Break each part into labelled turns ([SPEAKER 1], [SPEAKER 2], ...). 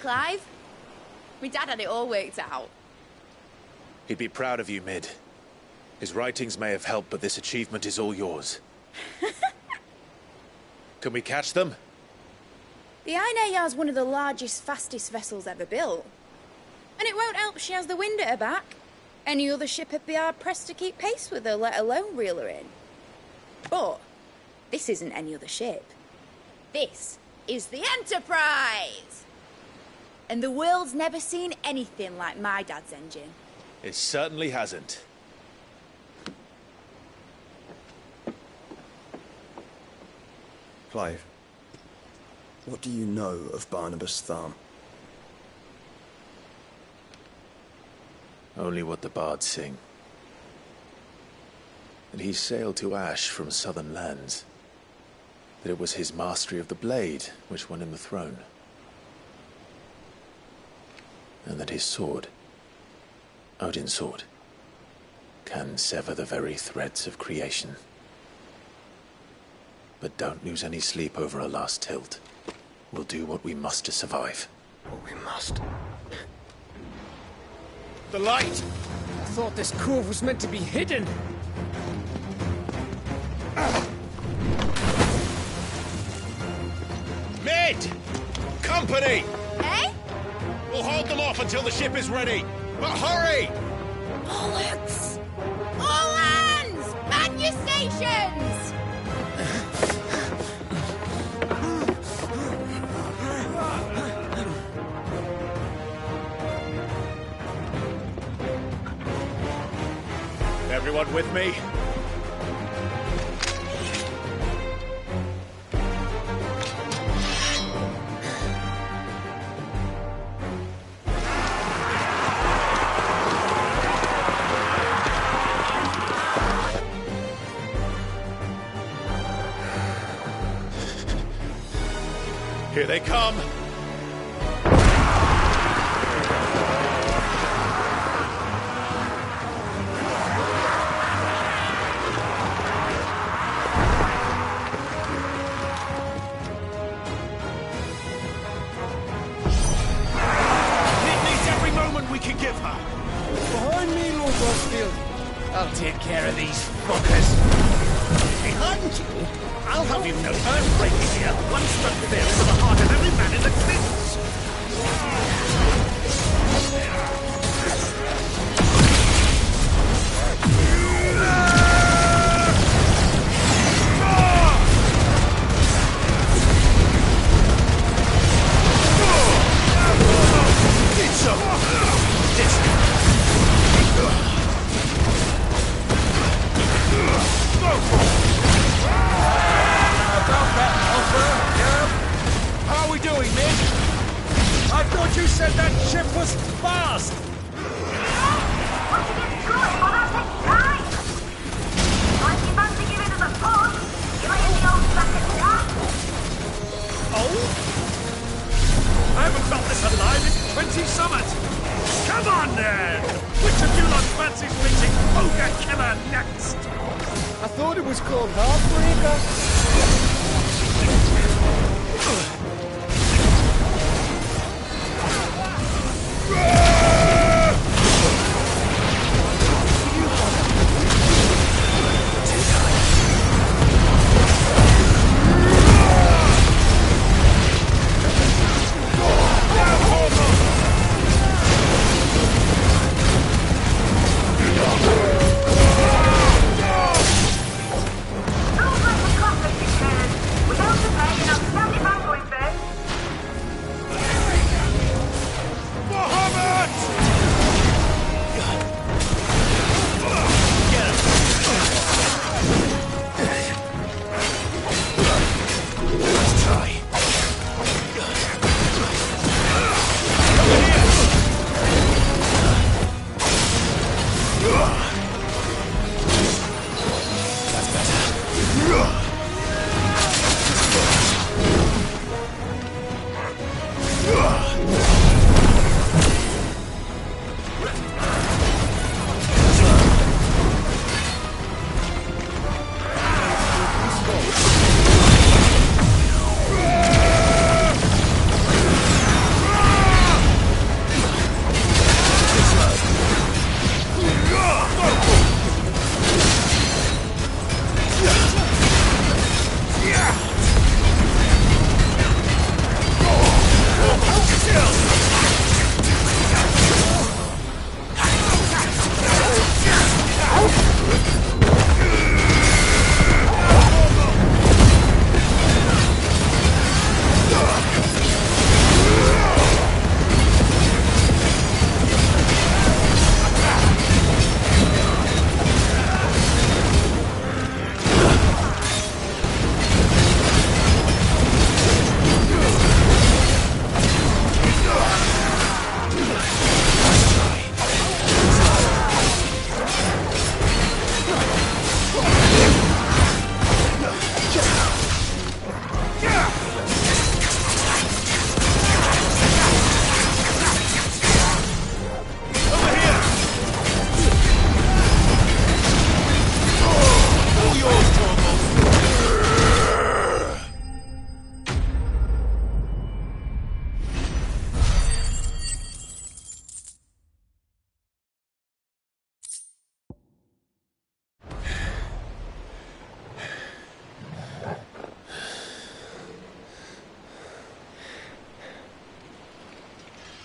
[SPEAKER 1] Clive. My dad had it all worked out.
[SPEAKER 2] He'd be proud of you, Mid. His writings may have helped, but this achievement is all yours. Can we catch them?
[SPEAKER 1] The Ainayar's one of the largest, fastest vessels ever built. And it won't help she has the wind at her back. Any other ship would be hard-pressed to keep pace with her, let alone reel her in. But this isn't any other ship. This is the Enterprise! And the world's never seen anything like my dad's engine.
[SPEAKER 2] It certainly hasn't.
[SPEAKER 3] Clive, what do you know of Barnabas Thumb?
[SPEAKER 2] Only what the bards sing. That he sailed to Ash from southern lands. That it was his mastery of the blade which won him the throne. And that his sword, Odin's sword, can sever the very threads of creation. But don't lose any sleep over our last tilt. We'll do what we must to survive.
[SPEAKER 3] What we must.
[SPEAKER 2] The light!
[SPEAKER 4] I thought this cove was meant to be hidden.
[SPEAKER 2] Mid! Company!
[SPEAKER 1] Eh?
[SPEAKER 2] We'll hold them off until the ship is ready. But hurry!
[SPEAKER 1] Bollocks! All hands! Man your stations!
[SPEAKER 2] Everyone with me? Here they come!
[SPEAKER 4] I'll take care of these fuckers.
[SPEAKER 5] Behind you, I'll have you know earthbreaking here once struck fear into the heart of every man in the cliffs.
[SPEAKER 4] How are we doing, Mick? I thought you said that ship was fast!
[SPEAKER 6] Once it gets going, well, that takes time. So if you fancy giving us a push, you might in the old back at that.
[SPEAKER 5] Oh? I haven't felt this alive in 20 summers. Come on, then! Which of you lot fancies meeting Ogre Killer next?
[SPEAKER 4] I thought it was called Heartbreaker.
[SPEAKER 2] Mohammed!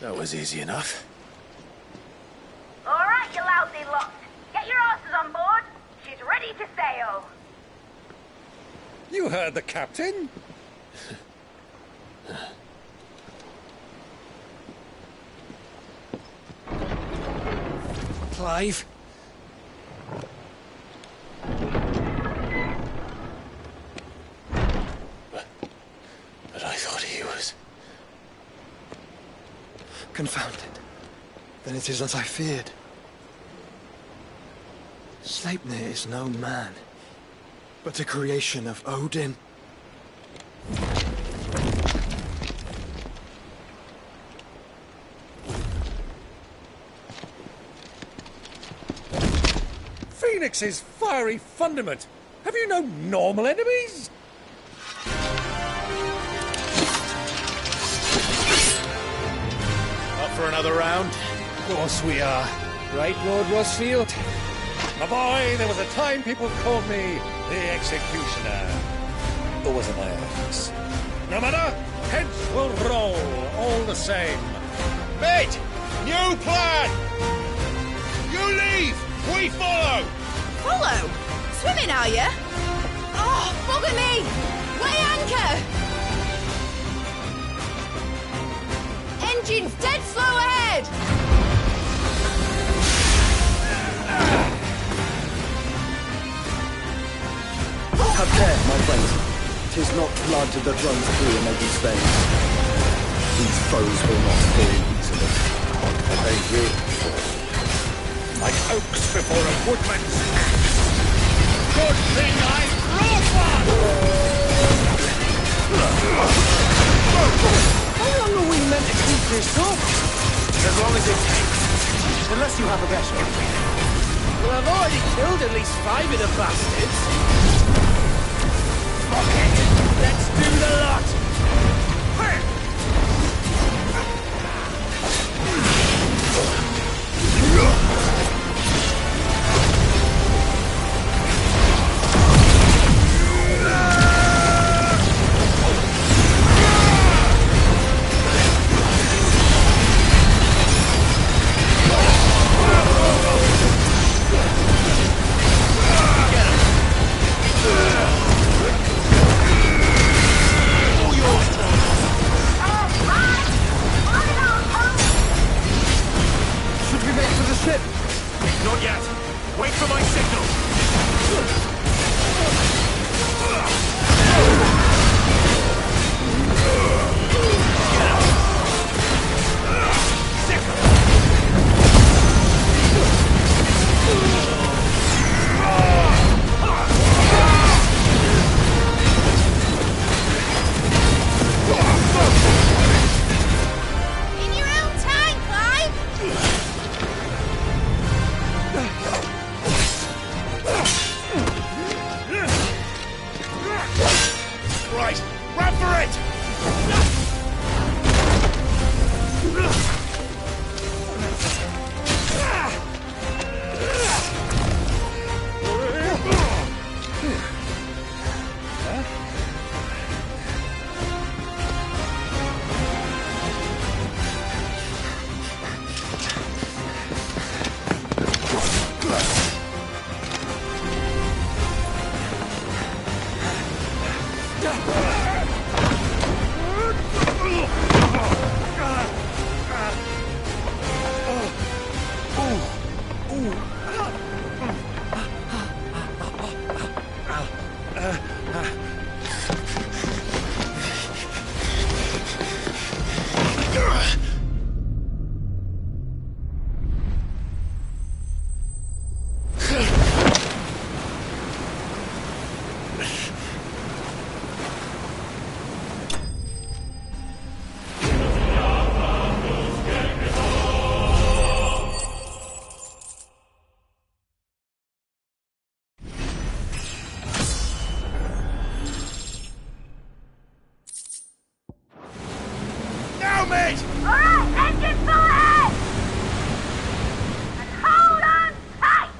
[SPEAKER 2] That was easy enough.
[SPEAKER 6] All right, you lousy lot. Get your asses on board. She's ready to sail.
[SPEAKER 4] You heard the captain. Clive.
[SPEAKER 2] But I thought he was...
[SPEAKER 3] Confounded. Then it is as I feared. Sleipnir is no man, but a creation of Odin.
[SPEAKER 4] Phoenix's fiery fundament. Have you no normal enemies?
[SPEAKER 2] Up for another round?
[SPEAKER 4] Of course we are. Right, Lord Rosfield? My boy, there was a time people called me the Executioner. Or was it my ex? No matter, heads will roll, all the same.
[SPEAKER 5] Mate! New plan! You leave! We follow!
[SPEAKER 1] Follow? Swimming, are you? Oh, bugger me! Weigh anchor! Engine's dead slow ahead!
[SPEAKER 3] Have care, my friends. 'Tis not blood that runs through a maiden veins. These foes will not fall easily.
[SPEAKER 4] And they will fall. Like oaks before a woodman's axe. Good thing I brought one!
[SPEAKER 3] How long are we meant to keep this up?
[SPEAKER 2] As long as it takes. Unless you have a better idea.
[SPEAKER 7] Well, I've already killed at least 5 of the bastards.
[SPEAKER 5] Fuck it! Let's do the lot! Not yet. Wait for my signal.
[SPEAKER 1] In your own time, Clive!
[SPEAKER 5] Right, run for it! Now, mate!
[SPEAKER 6] All right, engine full ahead! And hold on tight!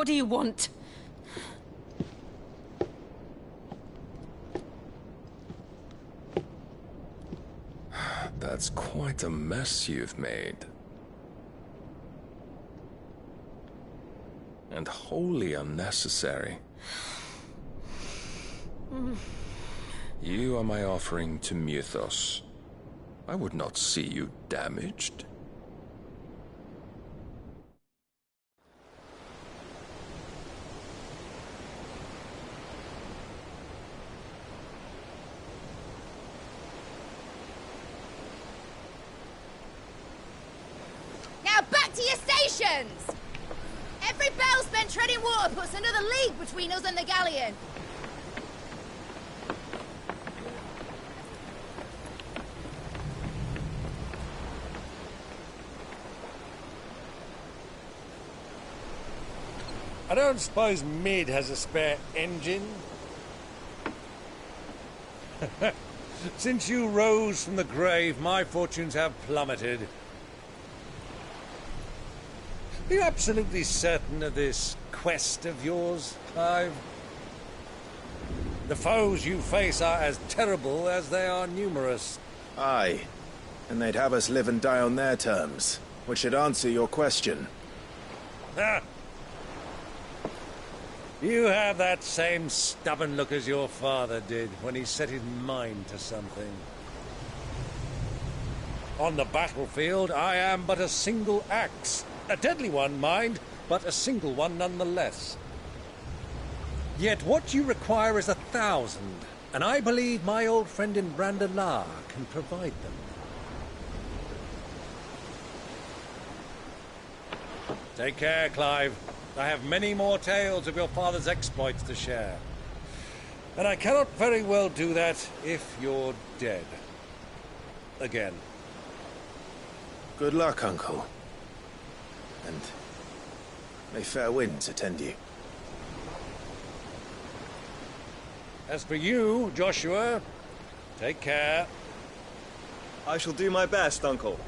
[SPEAKER 8] What do you want?
[SPEAKER 9] That's quite a mess you've made. And wholly unnecessary. You are my offering to Mythos. I would not see you damaged.
[SPEAKER 1] Now back to your stations! Every bell spent treading water puts another league between us and the galleon.
[SPEAKER 4] I don't suppose Mid has a spare engine? Since you rose from the grave, my fortunes have plummeted. Are you absolutely certain of this quest of yours, Clive? The foes you face are as terrible as they are numerous.
[SPEAKER 2] Aye. And they'd have us live and die on their terms, which should answer your question.
[SPEAKER 4] Ha! You have that same stubborn look as your father did when he set his mind to something. On the battlefield, I am but a single axe. A deadly one, mind, but a single one nonetheless. Yet what you require is 1,000, and I believe my old friend in Brandalar can provide them. Take care, Clive. I have many more tales of your father's exploits to share. And I cannot very well do that if you're dead. Again.
[SPEAKER 2] Good luck, Uncle. And may fair winds attend you.
[SPEAKER 4] As for you, Joshua, take care.
[SPEAKER 3] I shall do my best, Uncle.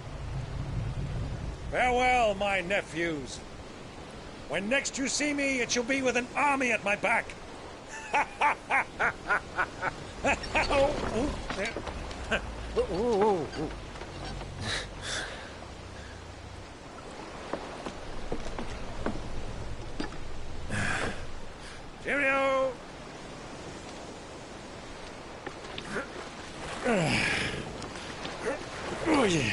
[SPEAKER 4] Farewell, my nephews. When next you see me, it shall be with an army at my back. Cheerio! Oh, yeah.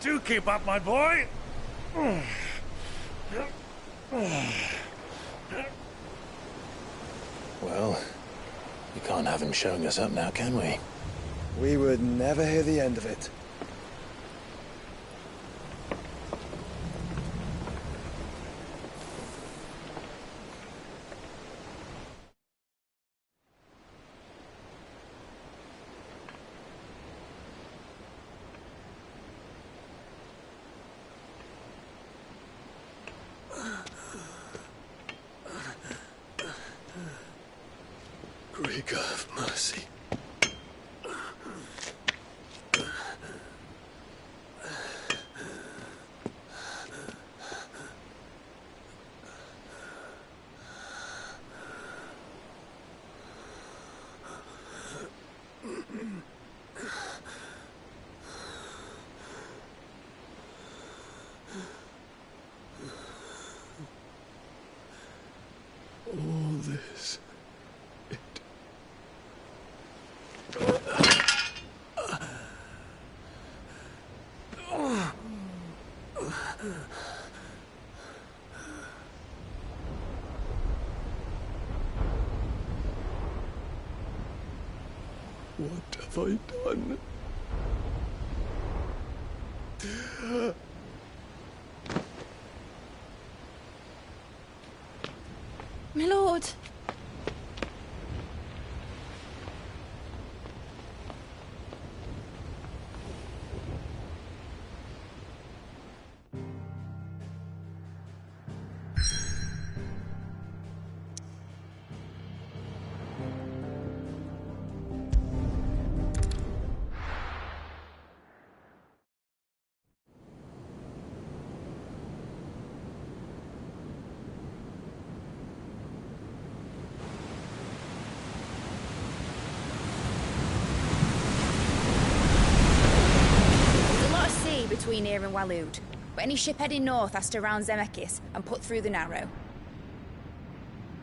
[SPEAKER 4] Do keep up, my boy.
[SPEAKER 2] Well, we can't have him showing us up now, can we?
[SPEAKER 3] We would never hear the end of it.
[SPEAKER 2] Greek of mercy. All this. What have I done?
[SPEAKER 8] My lord.
[SPEAKER 1] Waloed, but any ship heading north has to round Zemeckis and put through the Narrow.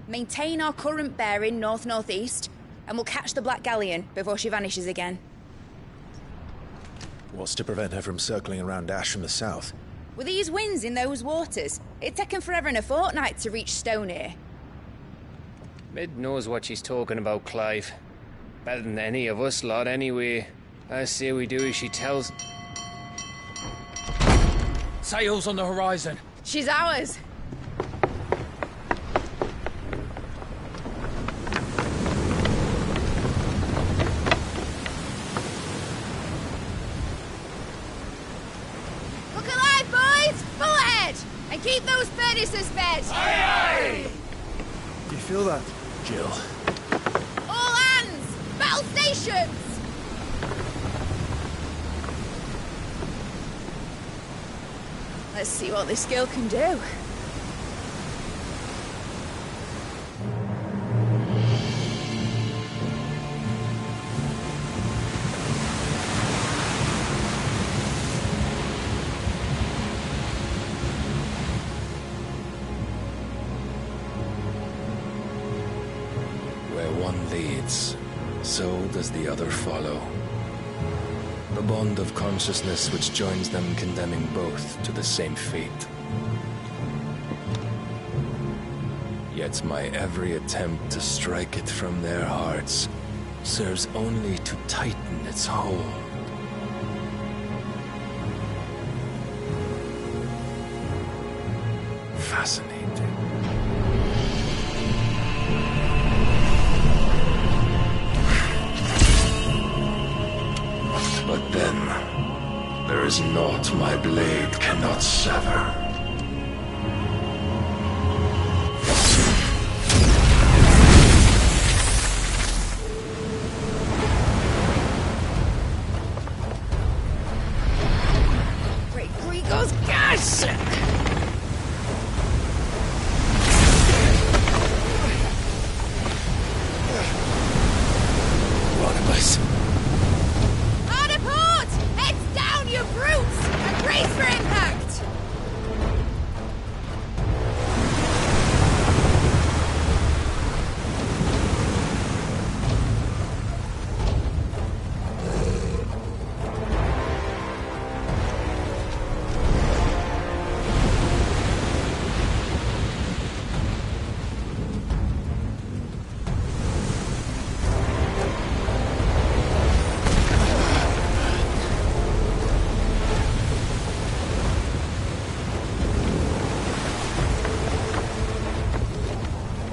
[SPEAKER 1] Maintain our current bearing north-northeast, and we'll catch the Black Galleon before she vanishes again.
[SPEAKER 2] What's to prevent her from circling around Ash from the south?
[SPEAKER 1] With these winds in those waters, it'd taken forever and a fortnight to reach Stonehenge.
[SPEAKER 7] Mid knows what she's talking about, Clive. Better than any of us lot, anyway. I say we do as she tells.
[SPEAKER 5] Sails on the horizon.
[SPEAKER 1] She's ours. Look alive, boys! Full ahead! And keep those furnaces fed!
[SPEAKER 5] Aye, aye!
[SPEAKER 3] Do you feel that?
[SPEAKER 2] Jill.
[SPEAKER 1] All hands! Battle stations! Let's see what this girl can do.
[SPEAKER 9] Where one leads, so does the other follow. The bond of consciousness which joins them condemning both to the same fate. Yet my every attempt to strike it from their hearts serves only to tighten its hold. Fascinating. But then, there is naught my blade cannot sever.
[SPEAKER 1] Great Gregor's gosh!
[SPEAKER 2] Barnabas.
[SPEAKER 1] Hard a port! Heads down, you brutes! And brace for impact!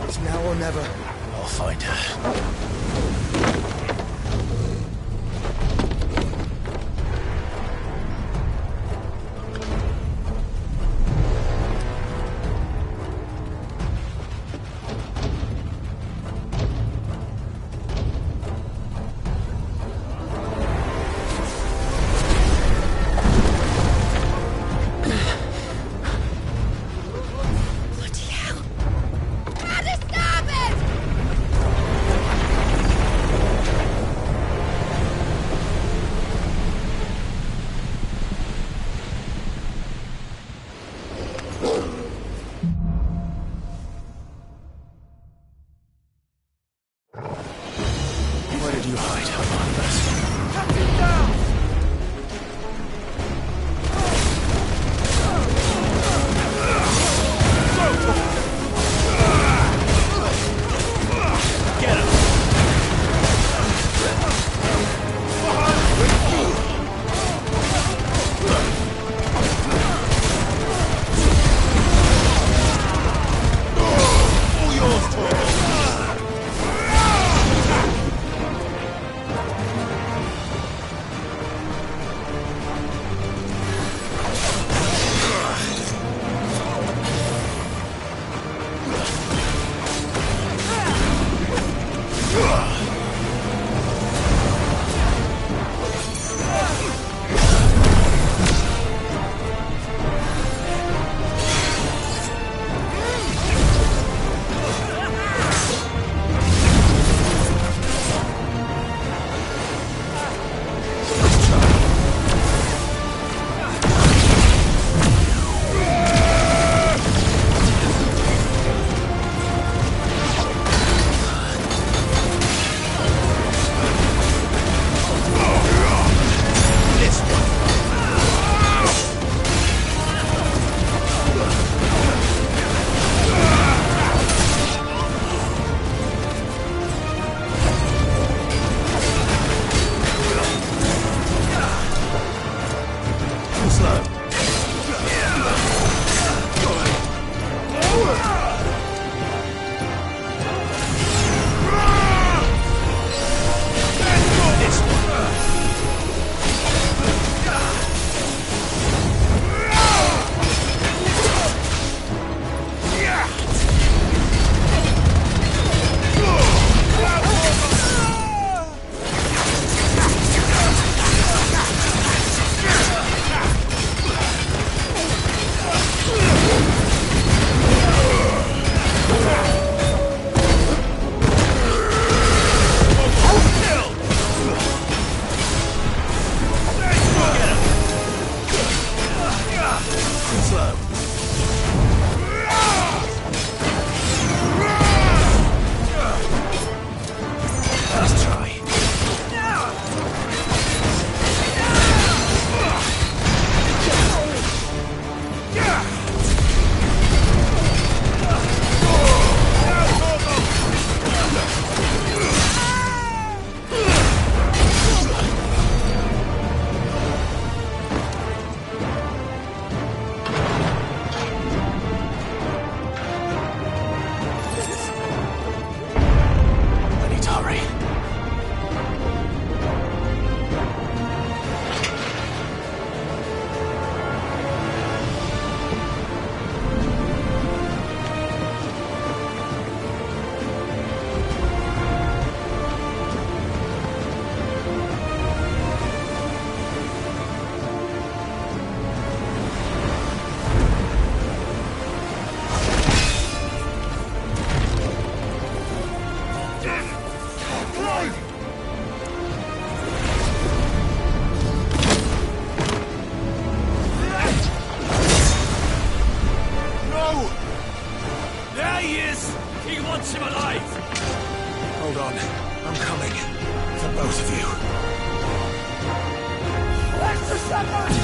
[SPEAKER 3] It's now or never.
[SPEAKER 2] I'll find her.
[SPEAKER 1] Bloody hell! At the starboard!
[SPEAKER 2] Where did you hide her, Barnabas?
[SPEAKER 5] Captain down! Get him! All yours, Tor! Both of you.
[SPEAKER 6] Where's the shepherd?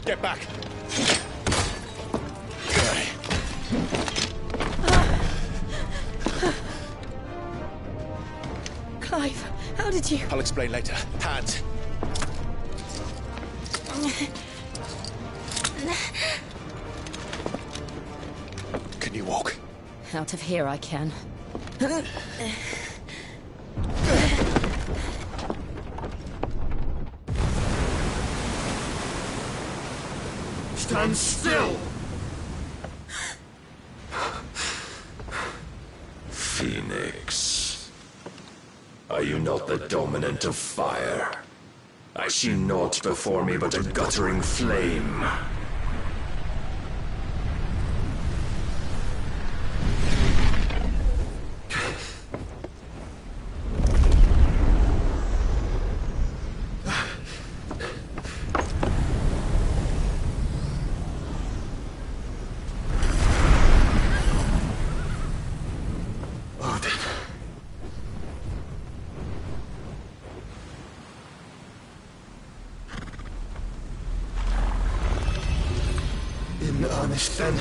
[SPEAKER 5] Get back!
[SPEAKER 1] Clive, how did you...
[SPEAKER 5] I'll explain later. Hands! Can you walk?
[SPEAKER 1] Out of here I can.
[SPEAKER 5] Stand still!
[SPEAKER 9] Phoenix. Are you not the dominant of fire? I see naught before me but a guttering flame.
[SPEAKER 3] In earnest, then.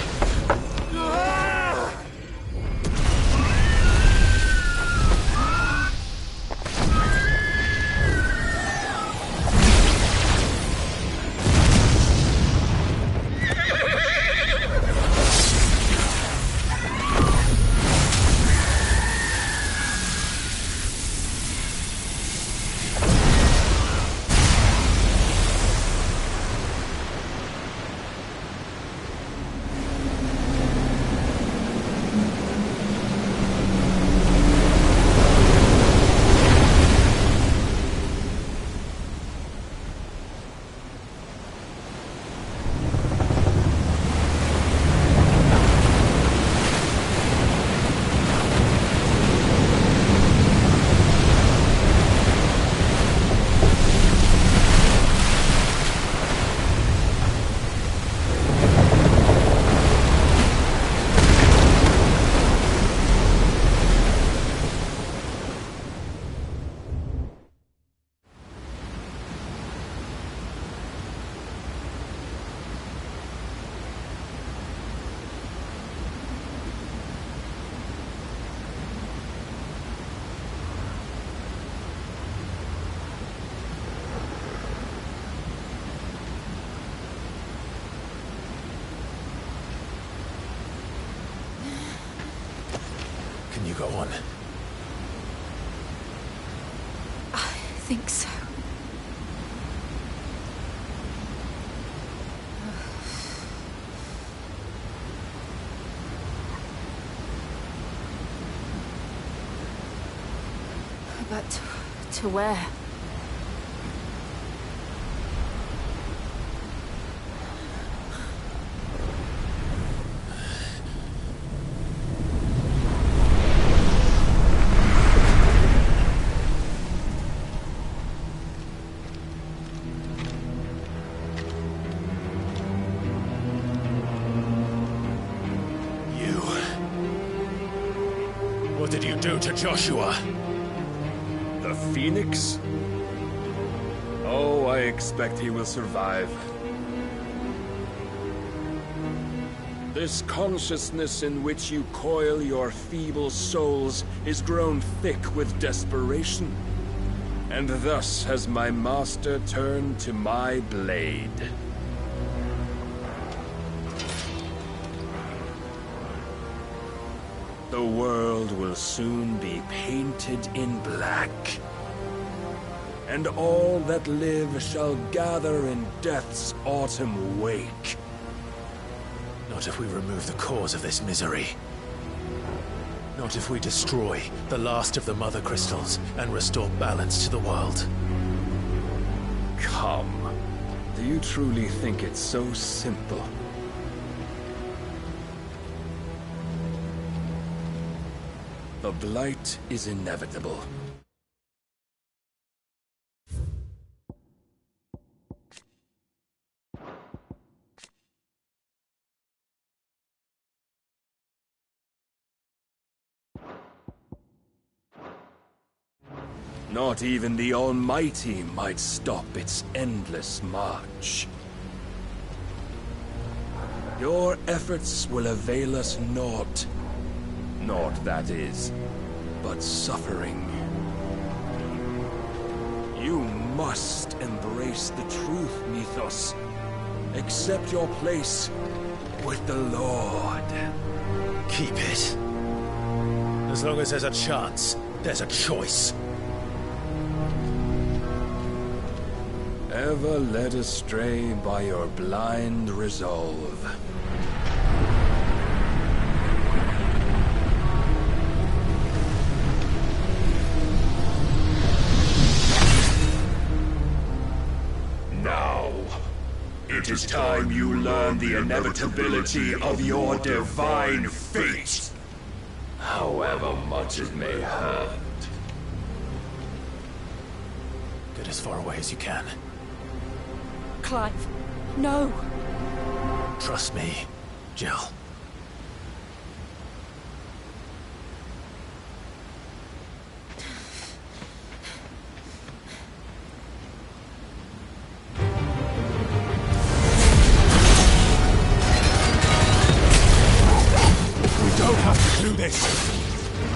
[SPEAKER 2] Can you go on?
[SPEAKER 1] I think so. But to where?
[SPEAKER 2] did you do to Joshua?
[SPEAKER 9] The Phoenix? Oh, I expect he will survive. This consciousness in which you coil your feeble souls is grown thick with desperation. And thus has my master turned to my blade. The world will soon be painted in black. And all that live shall gather in death's autumn wake.
[SPEAKER 2] Not if we remove the cause of this misery. Not if we destroy the last of the Mother Crystals and restore balance to the world.
[SPEAKER 9] Come. Do you truly think it's so simple? The blight is inevitable. Not even the Almighty might stop its endless march. Your efforts will avail us naught. Naught, that is, but suffering. You must embrace the truth, Mythos. Accept your place with the Lord.
[SPEAKER 2] Keep it. As long as there's a chance, there's a choice.
[SPEAKER 9] Ever led astray by your blind resolve.
[SPEAKER 5] Now, it is time you learn the inevitability of your divine fate, however much it may hurt.
[SPEAKER 2] Get as far away as you can.
[SPEAKER 8] Clive, no!
[SPEAKER 2] Trust me, Jill.
[SPEAKER 5] We don't have to do this!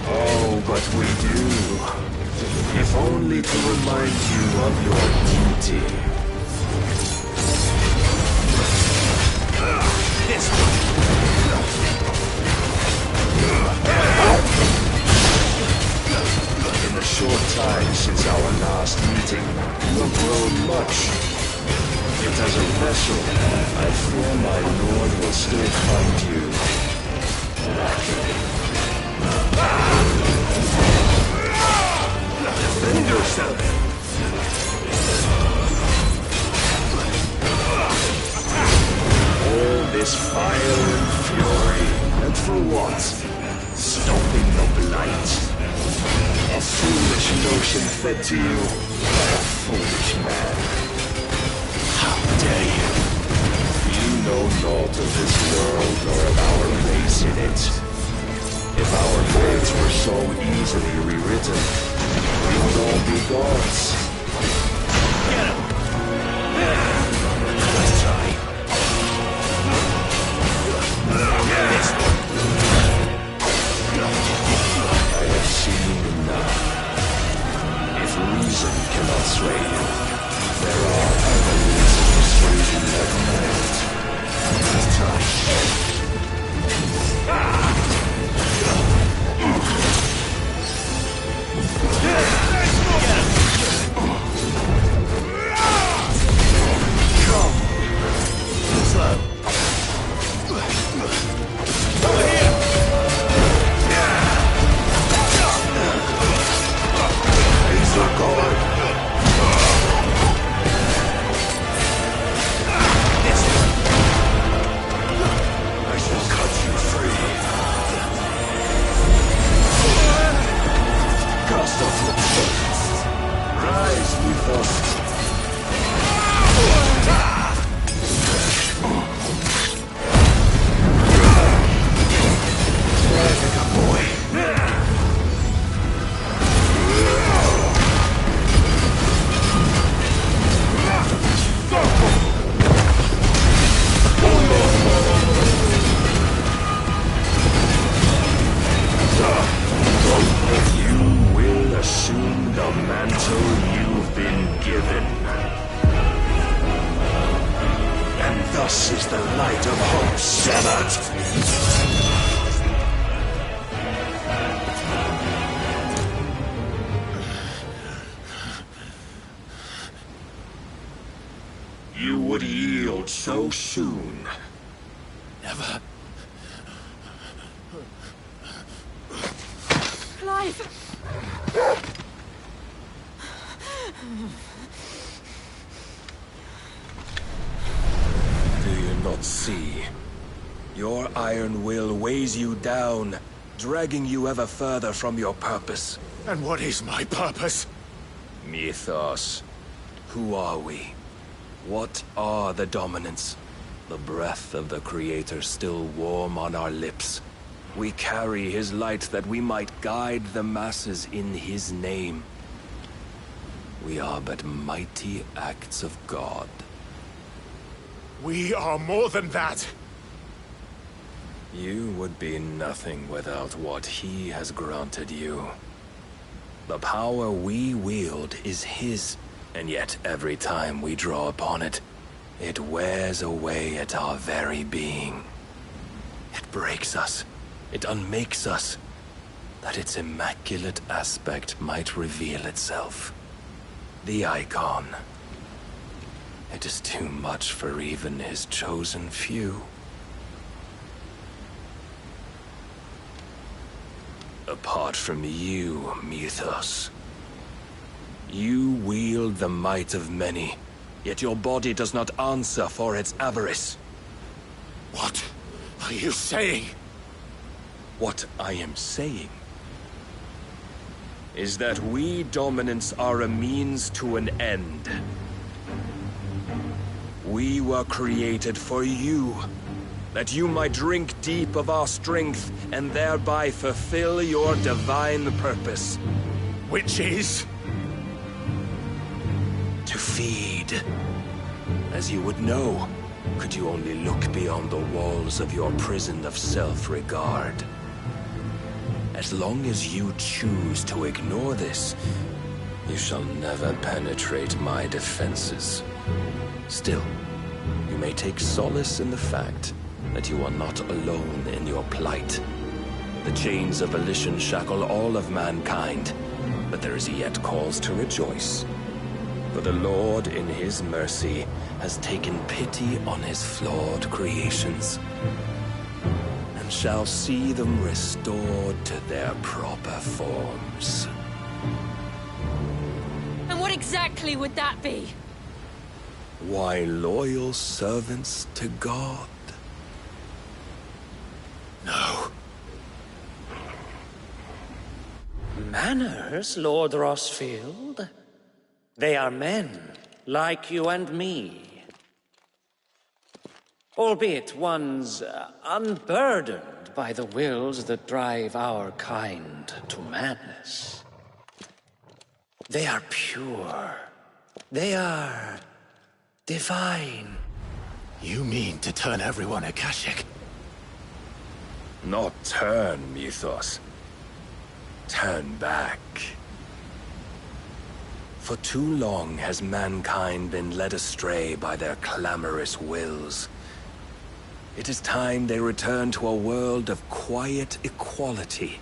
[SPEAKER 9] Oh, but we do. If only to remind you of your duty. In the short time since our last meeting, you have grown much. Yet as a vessel, I fear my lord will still find you. Defend yourself. All this fire and fury, and for what? Stopping the blight. A foolish notion fed to you by a foolish man. How dare you? You know naught of this world nor of our race in it. If our fates were so easily rewritten, we would all be gods. Get him! Let's try. This one. I have seen enough. If reason cannot sway you, there are other reasons swaying that might. Let's try. Get him!
[SPEAKER 5] severed! You would yield so soon.
[SPEAKER 2] Never.
[SPEAKER 8] Clive!
[SPEAKER 3] Do you not see? Your iron will weighs you down, dragging you ever further from your purpose.
[SPEAKER 2] And what is my purpose?
[SPEAKER 3] Mythos. Who are we? What are the dominants? The breath of the Creator still warm on our lips. We carry his light that we might guide the masses in his name. We are but mighty acts of God.
[SPEAKER 2] We are more than that.
[SPEAKER 3] You would be nothing without what he has granted you. The power we wield is his, and yet every time we draw upon it, it wears away at our very being. It breaks us. It unmakes us, that its immaculate aspect might reveal itself. The icon. It is too much for even his chosen few. Apart from you, Mythos. You wield the might of many, yet your body does not answer for its avarice.
[SPEAKER 2] What are you saying?
[SPEAKER 3] What I am saying is that we dominants are a means to an end. We were created for you, that you might drink deep of our strength and thereby fulfill your divine purpose.
[SPEAKER 2] Which is?
[SPEAKER 3] To feed. As you would know, could you only look beyond the walls of your prison of self-regard. As long as you choose to ignore this, you shall never penetrate my defenses. Still, you may take solace in the fact that you are not alone in your plight. The chains of volition shackle all of mankind, but there is yet cause to rejoice. For the Lord, in his mercy, has taken pity on his flawed creations, and shall see them restored to their proper forms.
[SPEAKER 8] And what exactly would that be?
[SPEAKER 3] Why, loyal servants to God.
[SPEAKER 2] No.
[SPEAKER 10] Manners, Lord Rossfield? They are men, like you and me. Albeit ones unburdened by the wills that drive our kind to madness. They are pure. They are divine.
[SPEAKER 2] You mean to turn everyone Akashic?
[SPEAKER 3] Not turn, Mythos. Turn back. For too long has mankind been led astray by their clamorous wills. It is time they return to a world of quiet equality,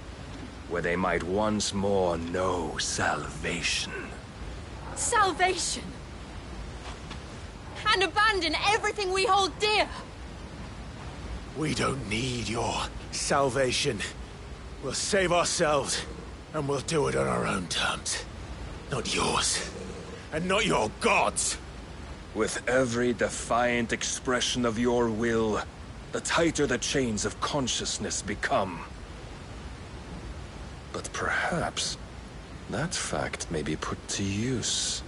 [SPEAKER 3] where they might once more know salvation.
[SPEAKER 8] Salvation? And abandon everything we hold dear?
[SPEAKER 2] We don't need your salvation. We'll save ourselves, and we'll do it on our own terms. Not yours. And not your gods!
[SPEAKER 3] With every defiant expression of your will, the tighter the chains of consciousness become. But perhaps that fact may be put to use.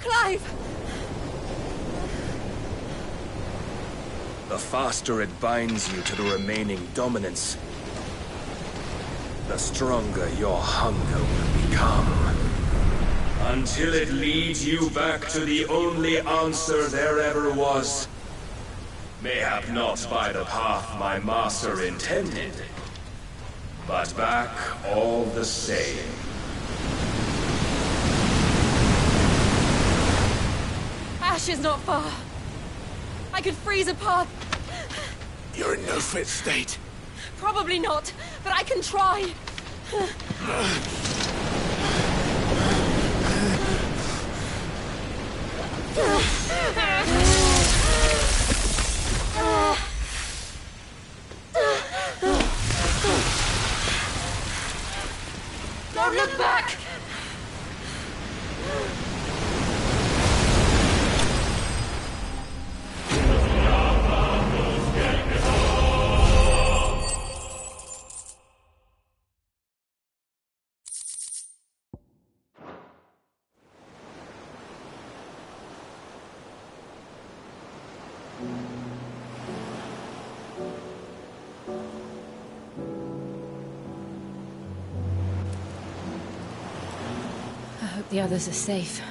[SPEAKER 8] Clive!
[SPEAKER 3] The faster it binds you to the remaining dominance, the stronger your hunger will become. Until it leads you back to the only answer there ever was. Mayhap not by the path my master intended, but back all the same.
[SPEAKER 8] ash is not far. I could freeze a path.
[SPEAKER 2] You're in no fit state.
[SPEAKER 8] Probably not, but I can try. Don't look back!
[SPEAKER 1] I hope the others are safe.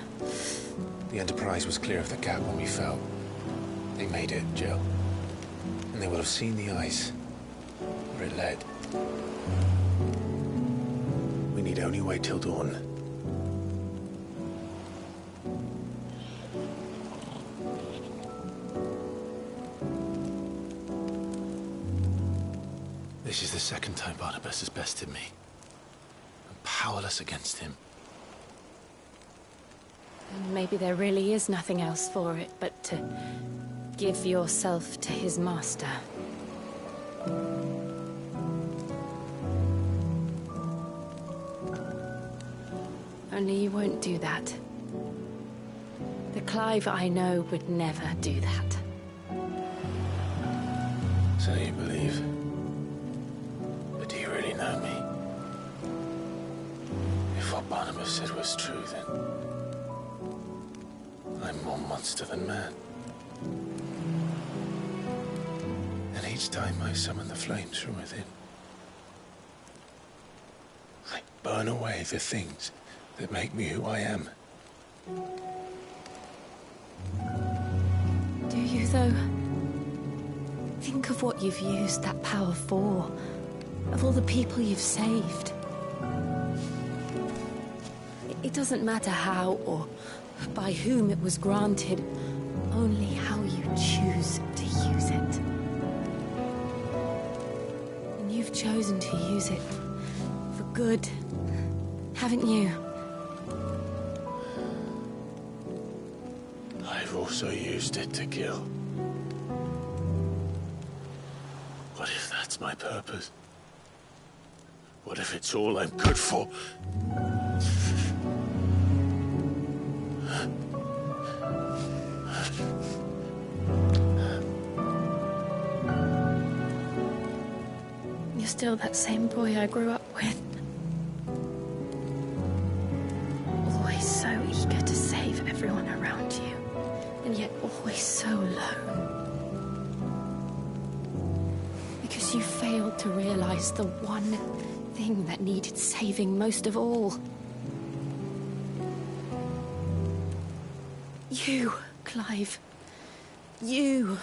[SPEAKER 11] The Enterprise was clear of the gap when we fell. They made it, Jill. And they will have seen the ice, where it led. We need only wait till dawn. This is the second time Barnabas has bested me. I'm powerless against him.
[SPEAKER 1] And maybe there really is nothing else for it but to give yourself to his master. Only you won't do that. The Clive I know would never do that.
[SPEAKER 11] So you believe? But do you really know me? If what Barnabas said was true, then I'm more monster than man. And each time I summon the flames from within, I burn away the things that make me who I am.
[SPEAKER 1] Do you, though? Think of what you've used that power for. Of all the people you've saved. It doesn't matter how or by whom it was granted, only how you choose to use it. And you've chosen to use it for good, haven't you?
[SPEAKER 11] I've also used it to kill. What if that's my purpose? What if it's all I'm good for?
[SPEAKER 1] You're still that same boy I grew up with. Always so eager to save everyone around you, and yet always so lone. Because you failed to realize the one thing that needed saving most of all. You, Clive. You.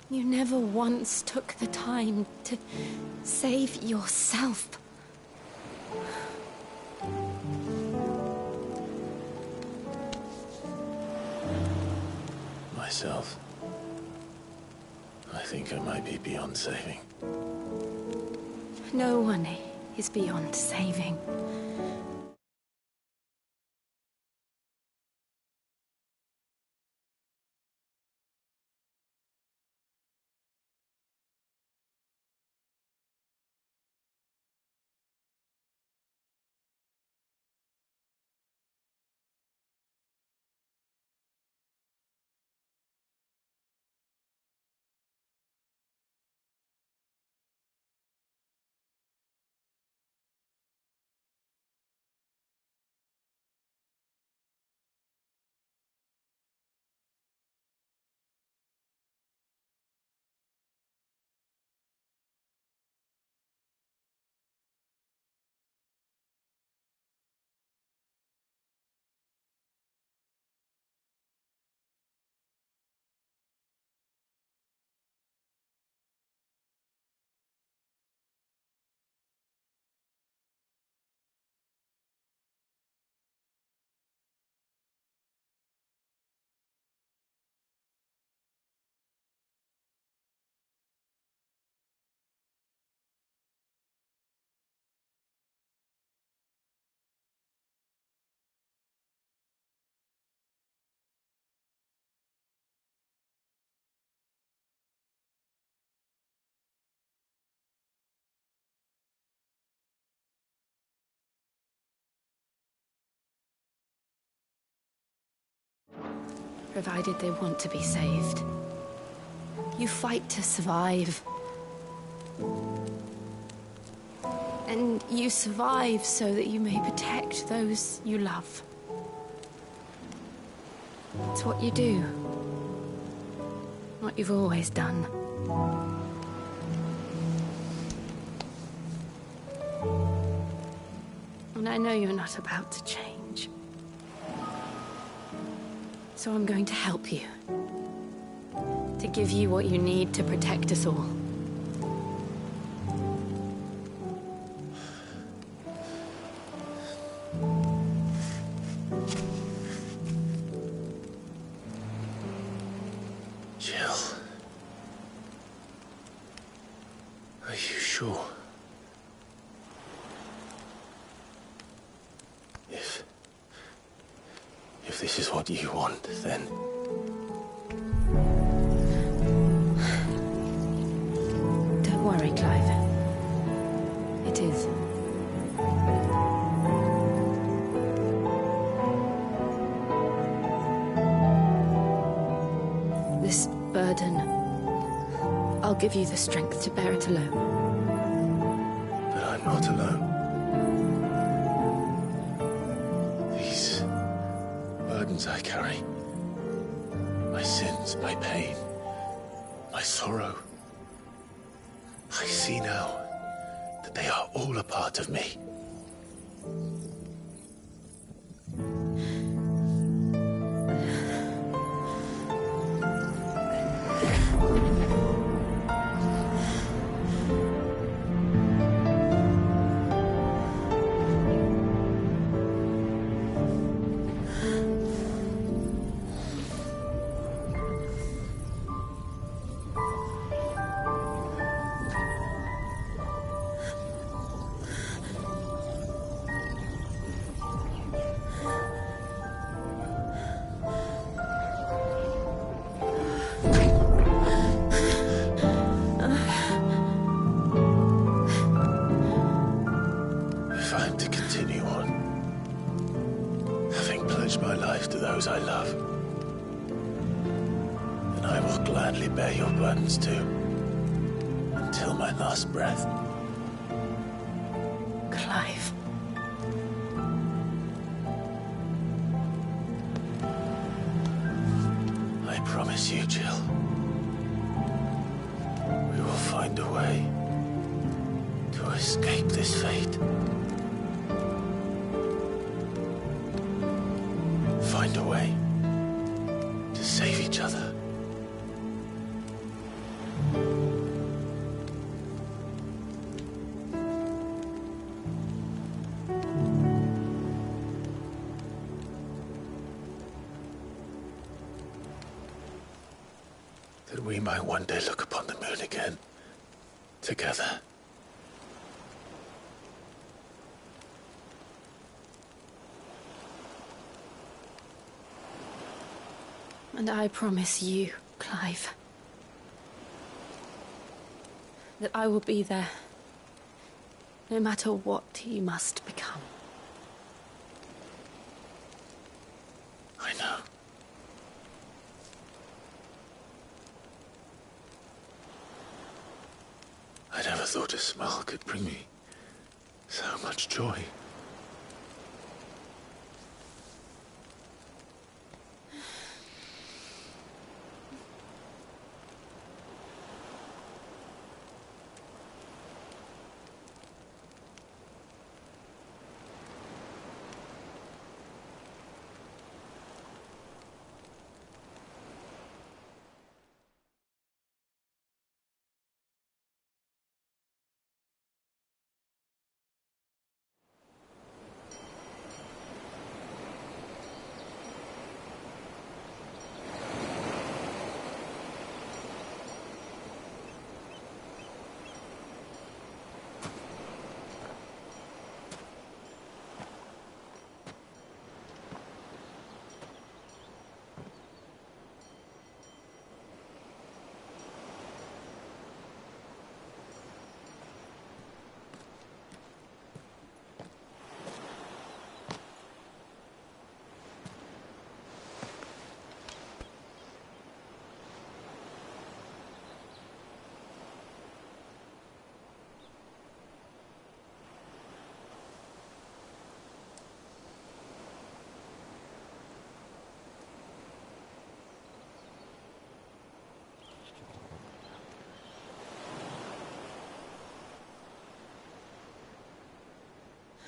[SPEAKER 1] You never once took the time to save yourself.
[SPEAKER 11] Myself. I think I might be beyond saving.
[SPEAKER 1] No one is beyond saving.
[SPEAKER 12] provided they want to be saved. You fight to survive. And you survive so that you may protect those you love. It's what you do. What you've always done. And I know you're not about to change. So I'm going to help you. To give you what you need to protect us all.
[SPEAKER 11] Jill. Are you sure? If this is what you want, then...
[SPEAKER 12] Don't worry, Clive. It is. This burden, I'll give you the strength to bear it alone.
[SPEAKER 11] But I'm not alone. These burdens I carry, my sins, my pain, my sorrow, I see now that they are all a part of me. If I'm to continue on, having pledged my life to those I love, then I will gladly bear your burdens too, until my last breath.
[SPEAKER 12] Clive.
[SPEAKER 11] I promise you, Jill, we will find a way to escape this fate. Find a way to save each other. That we might one day look upon the moon again, together.
[SPEAKER 12] And I promise you, Clive, that I will be there, no matter what you must become.
[SPEAKER 11] I know. I never thought a smile could bring me so much joy.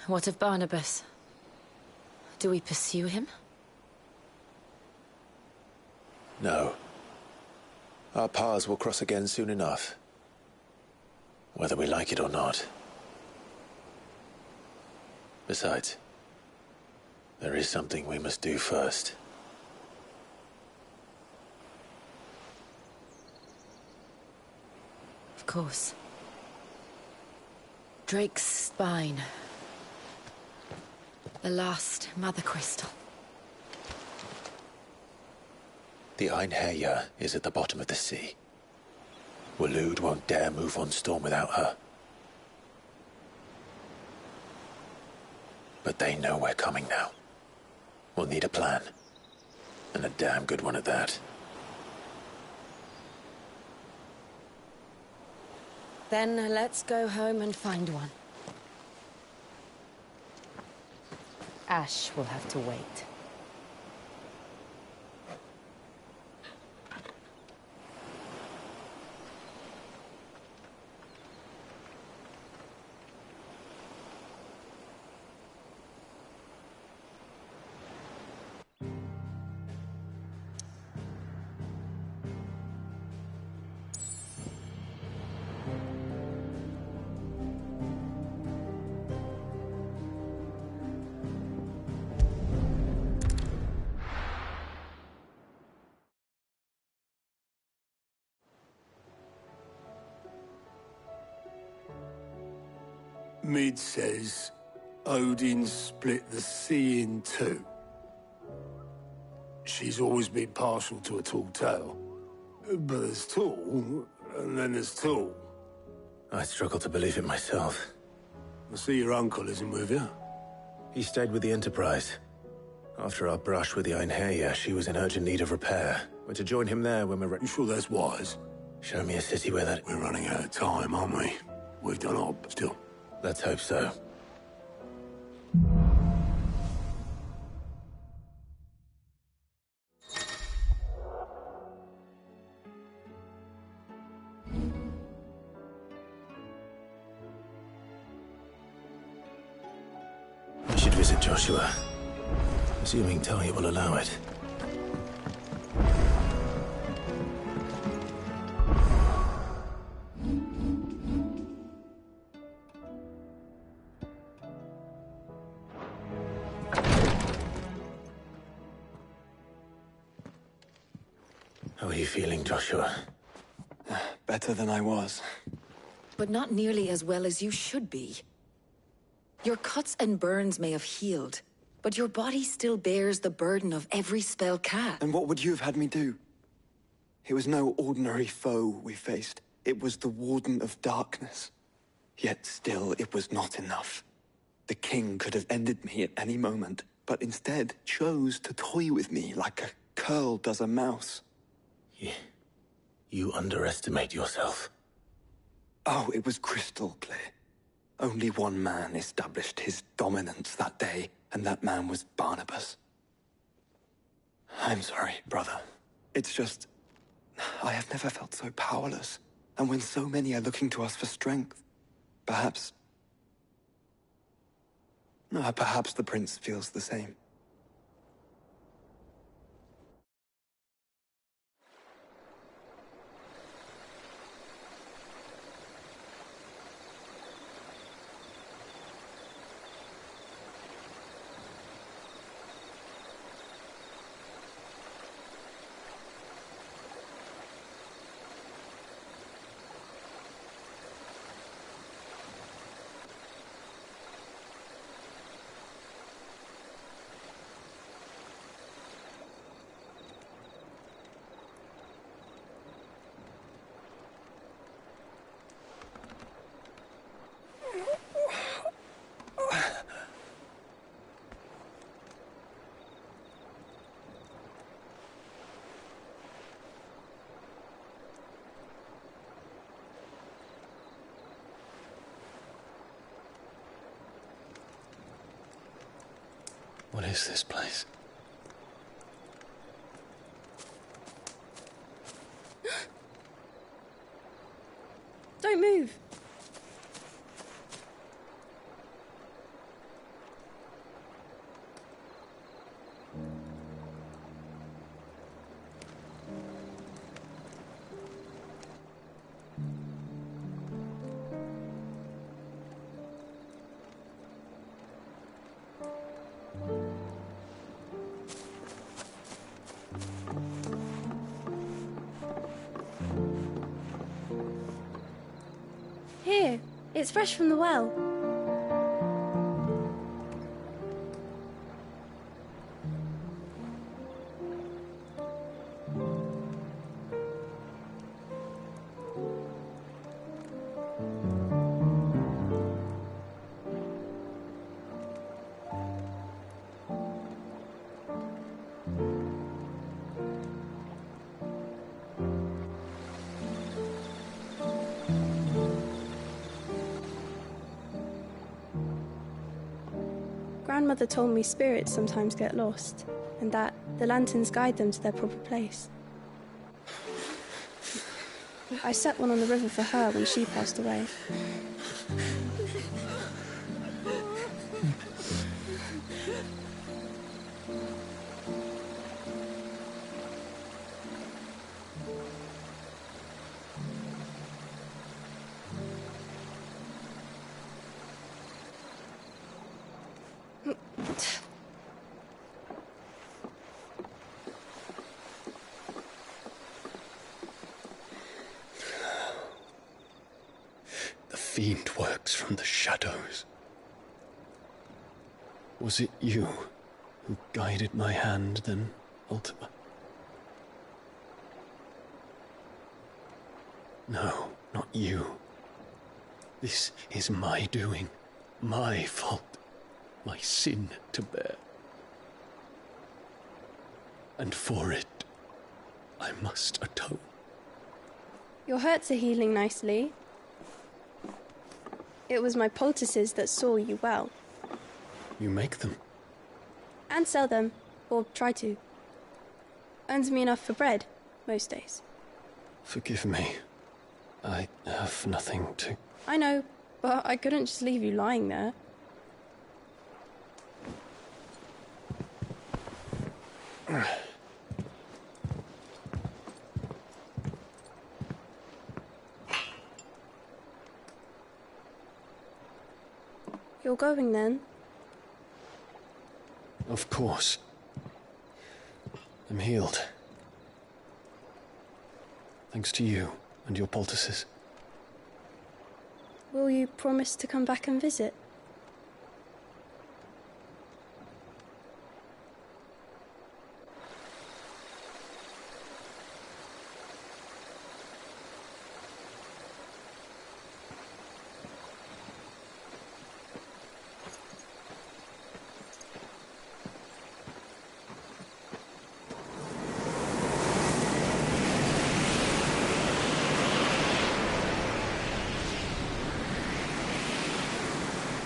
[SPEAKER 12] What of Barnabas? Do we pursue him?
[SPEAKER 11] No. Our paths will cross again soon enough. Whether we like it or not. Besides, there is something we must do first.
[SPEAKER 12] Of course. Drake's spine. The last Mother Crystal.
[SPEAKER 11] The Einherjar is at the bottom of the sea. Waloed won't dare move on Storm without her. But they know we're coming now. We'll need a plan. And a damn good one at that.
[SPEAKER 12] Then let's go home and find one. Ash will have to wait.
[SPEAKER 5] Mid says Odin split the sea in two. She's always been partial to a tall tale. But there's tall, and then there's tall.
[SPEAKER 11] I struggle to believe it myself.
[SPEAKER 5] I see your uncle isn't with you.
[SPEAKER 11] He stayed with the Enterprise. After our brush with the Einherjar, she was in urgent need of repair. We're to join him there when we're ready.
[SPEAKER 5] You sure that's wise?
[SPEAKER 11] Show me a city where that...
[SPEAKER 5] We're running out of time, aren't we? We've done our still.
[SPEAKER 11] Let's hope so. We should visit Joshua. Assuming Talia will allow it. How are you feeling, Joshua?
[SPEAKER 13] Better than I was.
[SPEAKER 14] But not nearly as well as you should be. Your cuts and burns may have healed, but your body still bears the burden of every spell cast.
[SPEAKER 13] And what would you have had me do? It was no ordinary foe we faced. It was the Warden of Darkness. Yet still, it was not enough. The king could have ended me at any moment, but instead chose to toy with me like a curl does a mouse.
[SPEAKER 11] You underestimate yourself.
[SPEAKER 13] Oh, it was crystal clear. Only one man established his dominance that day, and that man was Barnabas. I'm sorry, brother. It's just... I have never felt so powerless. And when so many are looking to us for strength, perhaps the prince feels the same.
[SPEAKER 11] What is this place?
[SPEAKER 8] Don't move.
[SPEAKER 15] It's fresh from the well. Grandmother told me spirits sometimes get lost, and that the lanterns guide them to their proper place. I set one on the river for her when she passed away.
[SPEAKER 11] The fiend works from the shadows. Was it you who guided my hand then, Ultima? No, not you. This is my doing, my fault, my sin to bear. And for it, I must atone.
[SPEAKER 15] Your hurts are healing nicely. It was my poultices that saw you well.
[SPEAKER 11] You make them?
[SPEAKER 15] And sell them, or try to. Earns me enough for bread, most days.
[SPEAKER 11] Forgive me. I have nothing to...
[SPEAKER 15] I know, but I couldn't just leave you lying there. You're going then?
[SPEAKER 11] Of course. I'm healed. Thanks to you and your poultices.
[SPEAKER 15] Will you promise to come back and visit?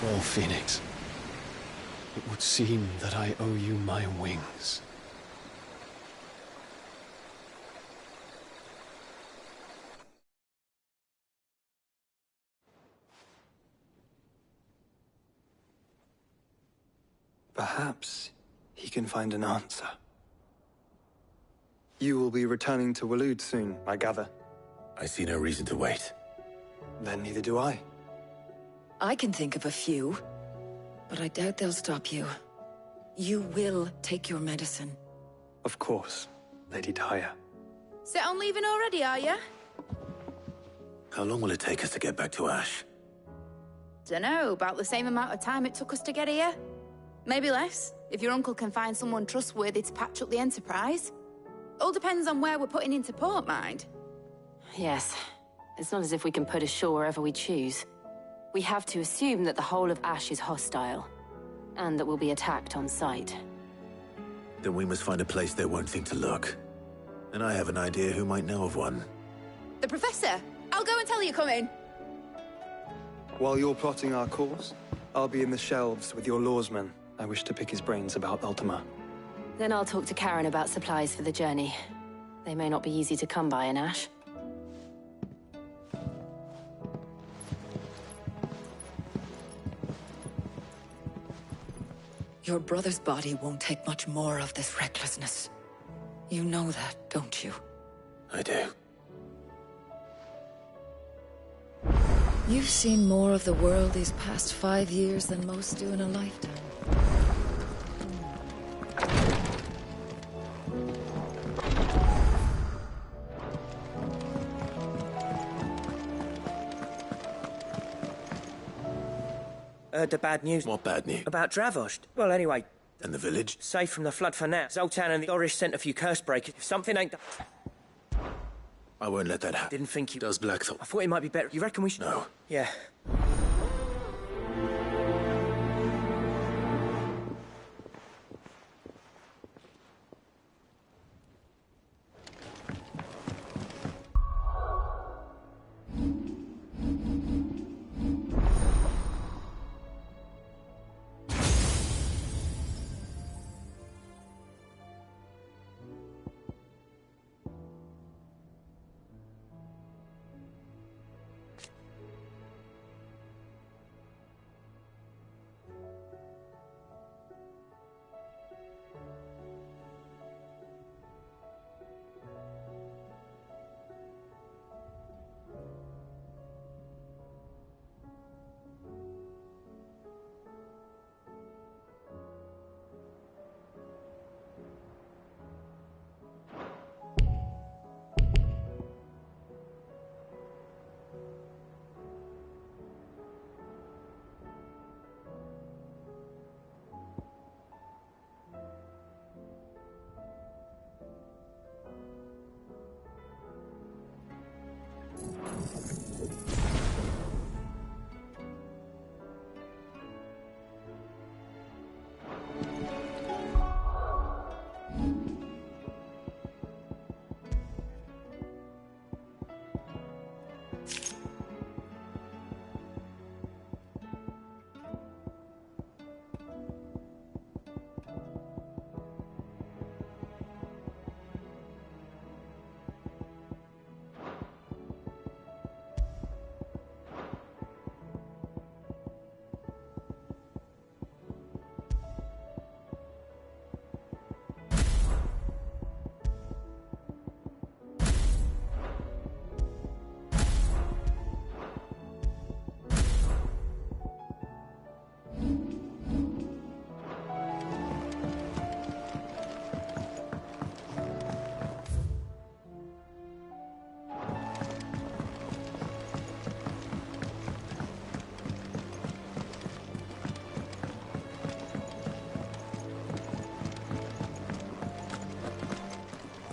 [SPEAKER 11] Well, Phoenix, it would seem that I owe you my wings.
[SPEAKER 13] Perhaps he can find an answer. You will be returning to Waloed soon, I gather.
[SPEAKER 2] I see no reason to wait.
[SPEAKER 13] Then neither do I.
[SPEAKER 14] I can think of a few, but I doubt they'll stop you. You will take your medicine.
[SPEAKER 13] Of course, Lady Daya.
[SPEAKER 1] Set on leaving already, are you?
[SPEAKER 2] How long will it take us to get back to Ash?
[SPEAKER 1] Dunno, about the same amount of time it took us to get here. Maybe less, if your uncle can find someone trustworthy to patch up the Enterprise. All depends on where we're putting into port, mind.
[SPEAKER 12] Yes. It's not as if we can put ashore wherever we choose. We have to assume that the whole of Ash is hostile, and that we'll be attacked on sight.
[SPEAKER 2] Then we must find a place they won't think to look. And I have an idea who might know of one.
[SPEAKER 1] The Professor! I'll go and tell you come in.
[SPEAKER 13] While you're plotting our course, I'll be in the shelves with your lawsman. I wish to pick his brains about Ultima.
[SPEAKER 12] Then I'll talk to Karen about supplies for the journey. They may not be easy to come by in Ash.
[SPEAKER 14] Your brother's body won't take much more of this recklessness. You know that, don't you?
[SPEAKER 2] I do.
[SPEAKER 14] You've seen more of the world these past 5 years than most do in a lifetime.
[SPEAKER 16] Heard the bad news.
[SPEAKER 2] What bad news?
[SPEAKER 16] About Dravost. Well, anyway.
[SPEAKER 2] And the village?
[SPEAKER 16] Safe from the flood for now. Zoltan and the Dorish sent a few curse breakers. If something ain't...
[SPEAKER 2] I won't let that happen.
[SPEAKER 16] Didn't think you...
[SPEAKER 2] Does Blackthorn?
[SPEAKER 16] I thought it might be better. You reckon we should...
[SPEAKER 2] No.
[SPEAKER 16] Yeah.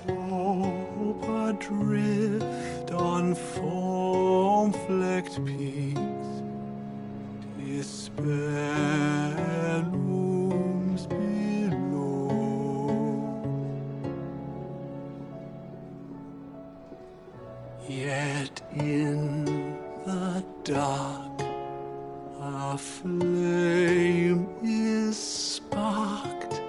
[SPEAKER 9] Hope adrift on foam-flecked peaks, despair looms below. Yet in the dark, a flame is sparked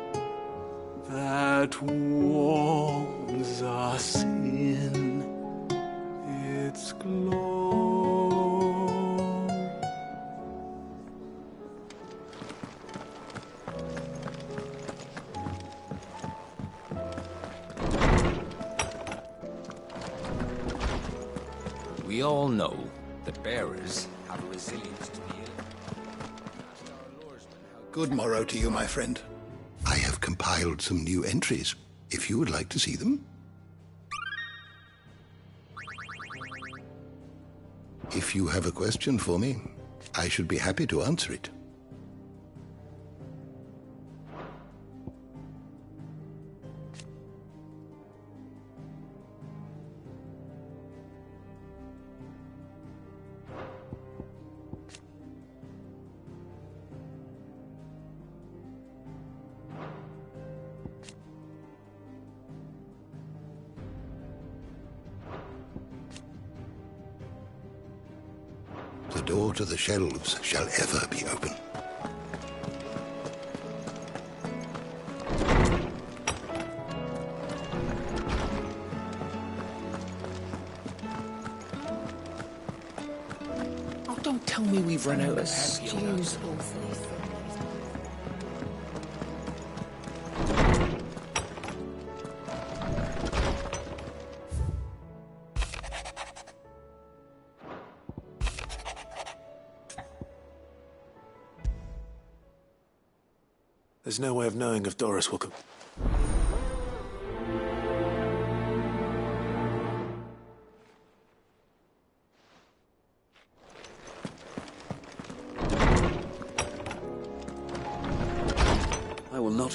[SPEAKER 9] that warms us in its glow.
[SPEAKER 3] We all know that bearers have a resilience to the ill.
[SPEAKER 17] Good morrow to you, my friend. I have compiled some new entries, if you would like to see them. If you have a question for me, I should be happy to answer it. The door to the shelves shall ever be open.
[SPEAKER 3] Oh, don't tell me we've run out of stews.
[SPEAKER 2] There's no way of knowing if Doris will come.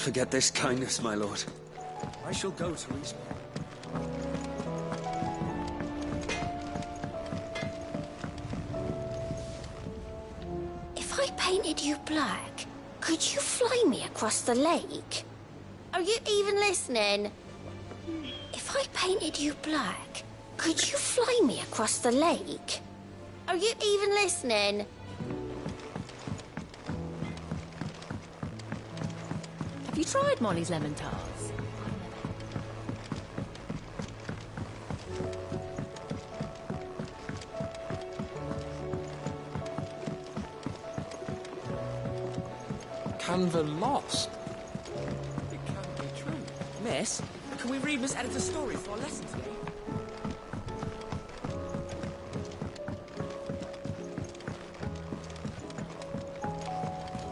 [SPEAKER 18] forget this kindness, my lord. I shall go to respawn.
[SPEAKER 19] If I painted you black, could you fly me across the lake? Are you even listening? If I painted you black, could you fly me across the lake? Are you even listening?
[SPEAKER 20] Have you tried Molly's lemon tarts?
[SPEAKER 18] Canva lost. It can't be true. Miss, can we read Miss Editor's story for our lesson today?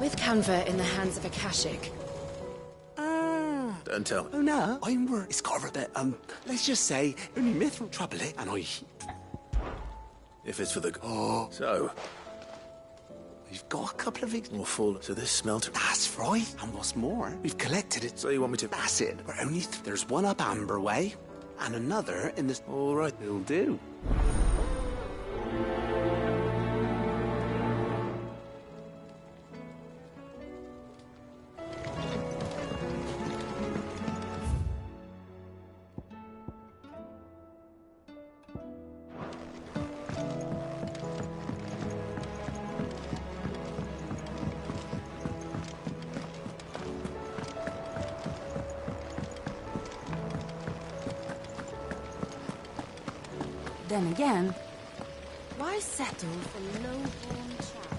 [SPEAKER 14] With Canva in the hands of Akashic.
[SPEAKER 2] Don't tell me.
[SPEAKER 21] Oh no, I'm worried. It's got a bit, let's just say, only myth will trouble it, and I...
[SPEAKER 2] If it's for the... Oh. So?
[SPEAKER 21] We've got a couple of things...
[SPEAKER 2] We'll fall to this smelter.
[SPEAKER 21] That's right. And what's more, we've collected it.
[SPEAKER 2] So you want me to...
[SPEAKER 21] That's it. We're only... There's one up Amber Way, and another in this...
[SPEAKER 2] All right.
[SPEAKER 21] It'll do.
[SPEAKER 20] Then again, why settle for low-born child?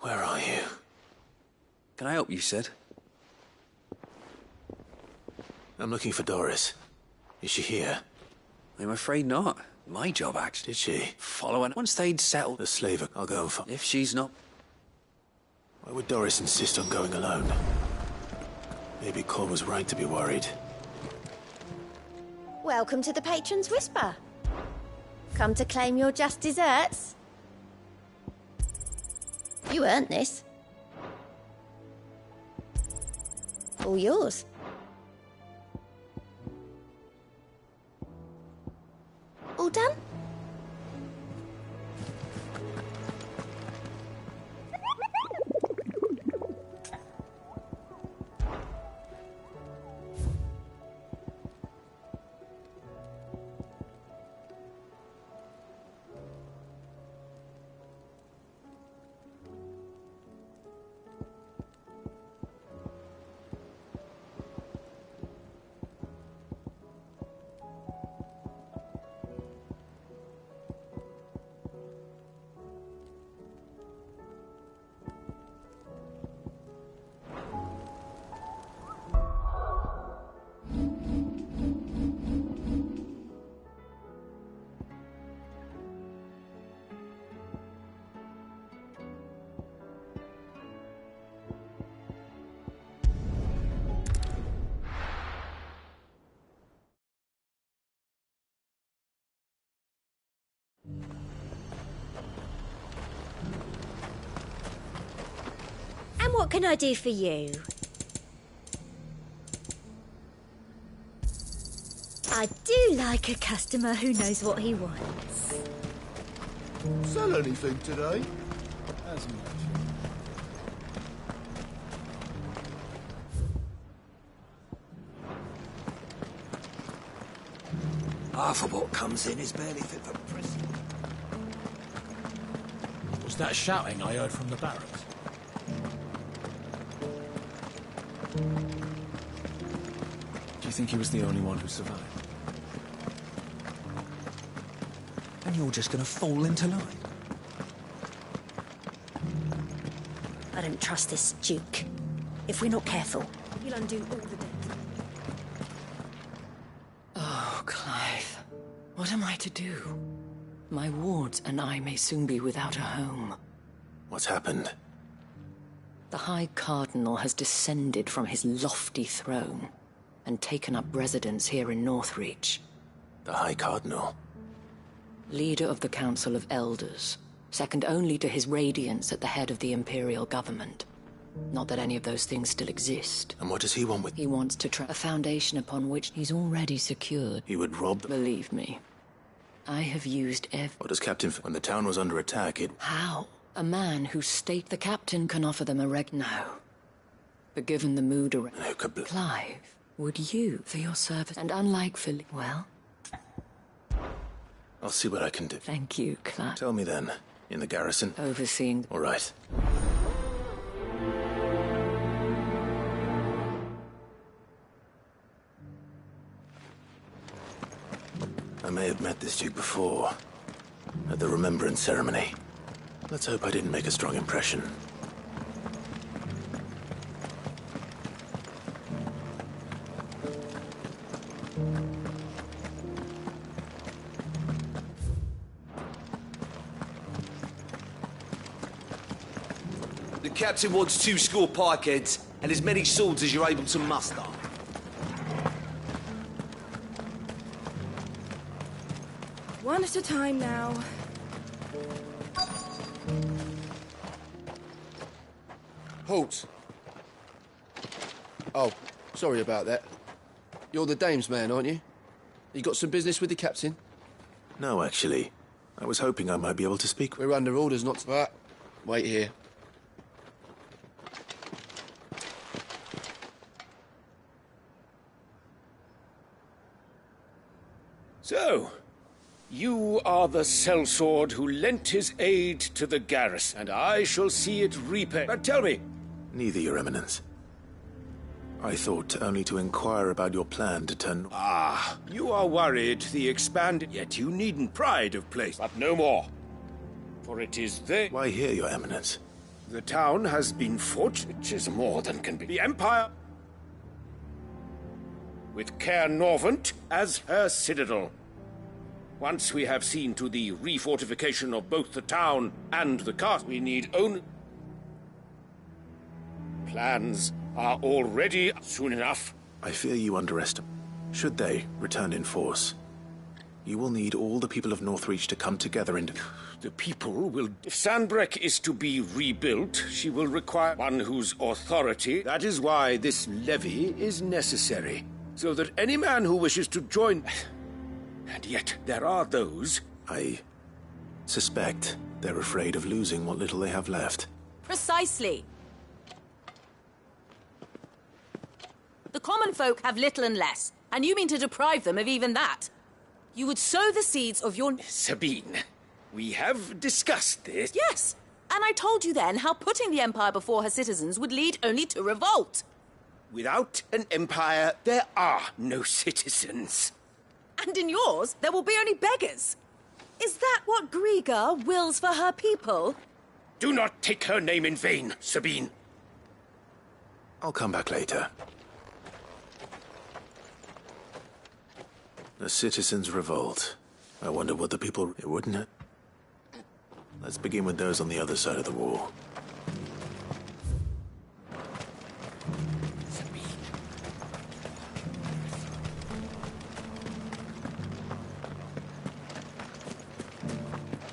[SPEAKER 2] Where are you?
[SPEAKER 18] Can I help you, Sid?
[SPEAKER 2] I'm looking for Doris. Is she here?
[SPEAKER 18] I'm afraid not. My job, actually.
[SPEAKER 2] Did she?
[SPEAKER 18] Following. Once they'd settled...
[SPEAKER 2] The slaver. I'll go and find...
[SPEAKER 18] If she's not...
[SPEAKER 2] Why would Doris insist on going alone? Maybe Cole was right to be worried.
[SPEAKER 19] Welcome to the Patron's Whisper. Come to claim your just desserts? You earned this. All yours. All done? What can I do for you? I do like a customer who knows what he wants.
[SPEAKER 22] Sell anything today? As much.
[SPEAKER 3] Half of what comes in is barely fit for prison.
[SPEAKER 11] Was that shouting I heard from the barracks? Do you think he was the only one who survived?
[SPEAKER 18] And you're just gonna fall into line?
[SPEAKER 19] I don't trust this Duke. If we're not careful, he'll undo all the debt.
[SPEAKER 14] Oh, Clive. What am I to do? My wards and I may soon be without a home.
[SPEAKER 2] What's happened?
[SPEAKER 14] The High Cardinal has descended from his lofty throne. and taken up residence here in Northreach.
[SPEAKER 11] The High Cardinal.
[SPEAKER 14] Leader of the Council of Elders, second only to his Radiance at the head of the Imperial government. Not that any of those things still exist.
[SPEAKER 11] And what does he want with...
[SPEAKER 14] He wants to a foundation upon which he's already secured.
[SPEAKER 11] He would rob...
[SPEAKER 14] Believe me, I have used
[SPEAKER 11] What does Captain... When the town was under attack, it...
[SPEAKER 14] How? A man whose state the captain can offer them a No. But given the mood around... Clive, would you, for your service, and unlike Philip... Well...
[SPEAKER 11] I'll see what I can do.
[SPEAKER 14] Thank you, Clive.
[SPEAKER 11] Tell me then, in the garrison?
[SPEAKER 14] Overseeing...
[SPEAKER 11] All right. I may have met this duke before, at the Remembrance Ceremony. Let's hope I didn't make a strong impression.
[SPEAKER 4] The captain wants 2 score pikeheads and as many swords as you're able to muster.
[SPEAKER 15] One at a time now.
[SPEAKER 7] Halt. Oh, sorry about that. You're the dame's man, aren't you? You got some business with the captain?
[SPEAKER 11] No, actually. I was hoping I might be able to speak.
[SPEAKER 7] We're under orders not to... Ah, wait here.
[SPEAKER 3] So, you are the sellsword who lent his aid to the garrison, and I shall see it repaid. But tell me...
[SPEAKER 11] Neither, Your Eminence. I thought only to inquire about your plan to turn...
[SPEAKER 3] Ah, you are worried the expanded... Yet you needn't pride of place, but no more. For it is they...
[SPEAKER 11] Why here, Your Eminence?
[SPEAKER 3] The town has been fought, which is more than can be. The Empire... with Caer Norvent as her citadel. Once we have seen to the refortification of both the town and the castle, we need only... Plans are already soon enough.
[SPEAKER 11] I fear you underestimate. Should they return in force, you will need all the people of Northreach to come together and...
[SPEAKER 3] The people will... If Sandbreck is to be rebuilt, she will require one whose authority... That is why this levy is necessary. So that any man who wishes to join... And yet, there are those...
[SPEAKER 11] I suspect they're afraid of losing what little they have left.
[SPEAKER 23] Precisely. The common folk have little and less, and you mean to deprive them of even that. You would sow the seeds of your...
[SPEAKER 3] Sabine, we have discussed this.
[SPEAKER 23] Yes, and I told you then how putting the Empire before her citizens would lead only to revolt.
[SPEAKER 3] Without an empire, there are no citizens.
[SPEAKER 23] And in yours, there will be only beggars. Is that what Griga wills for her people?
[SPEAKER 3] Do not take her name in vain, Sabine.
[SPEAKER 11] I'll come back later. The citizens revolt. I wonder what the people... Wouldn't it? Let's begin with those on the other side of the wall.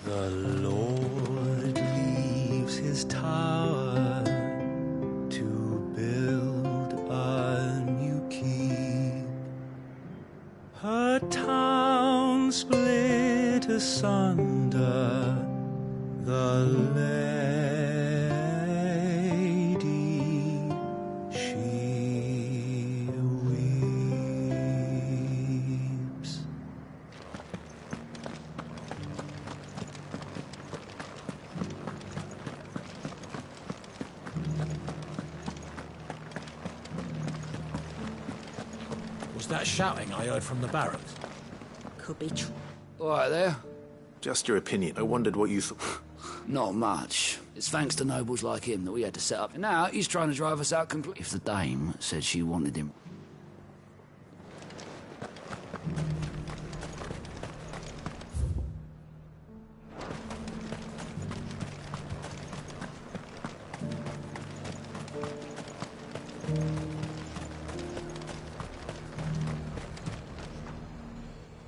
[SPEAKER 24] The Lord leaves his tower to build a new keep. Her town split asunder, the lady, she weeps.
[SPEAKER 2] Was that shouting I heard from the barracks?
[SPEAKER 23] Could be true.
[SPEAKER 25] All right there.
[SPEAKER 11] Just your opinion. I wondered what you thought.
[SPEAKER 25] Not much. It's thanks to nobles like him that we had to set up. And now he's trying to drive us out completely. If the dame said she wanted him...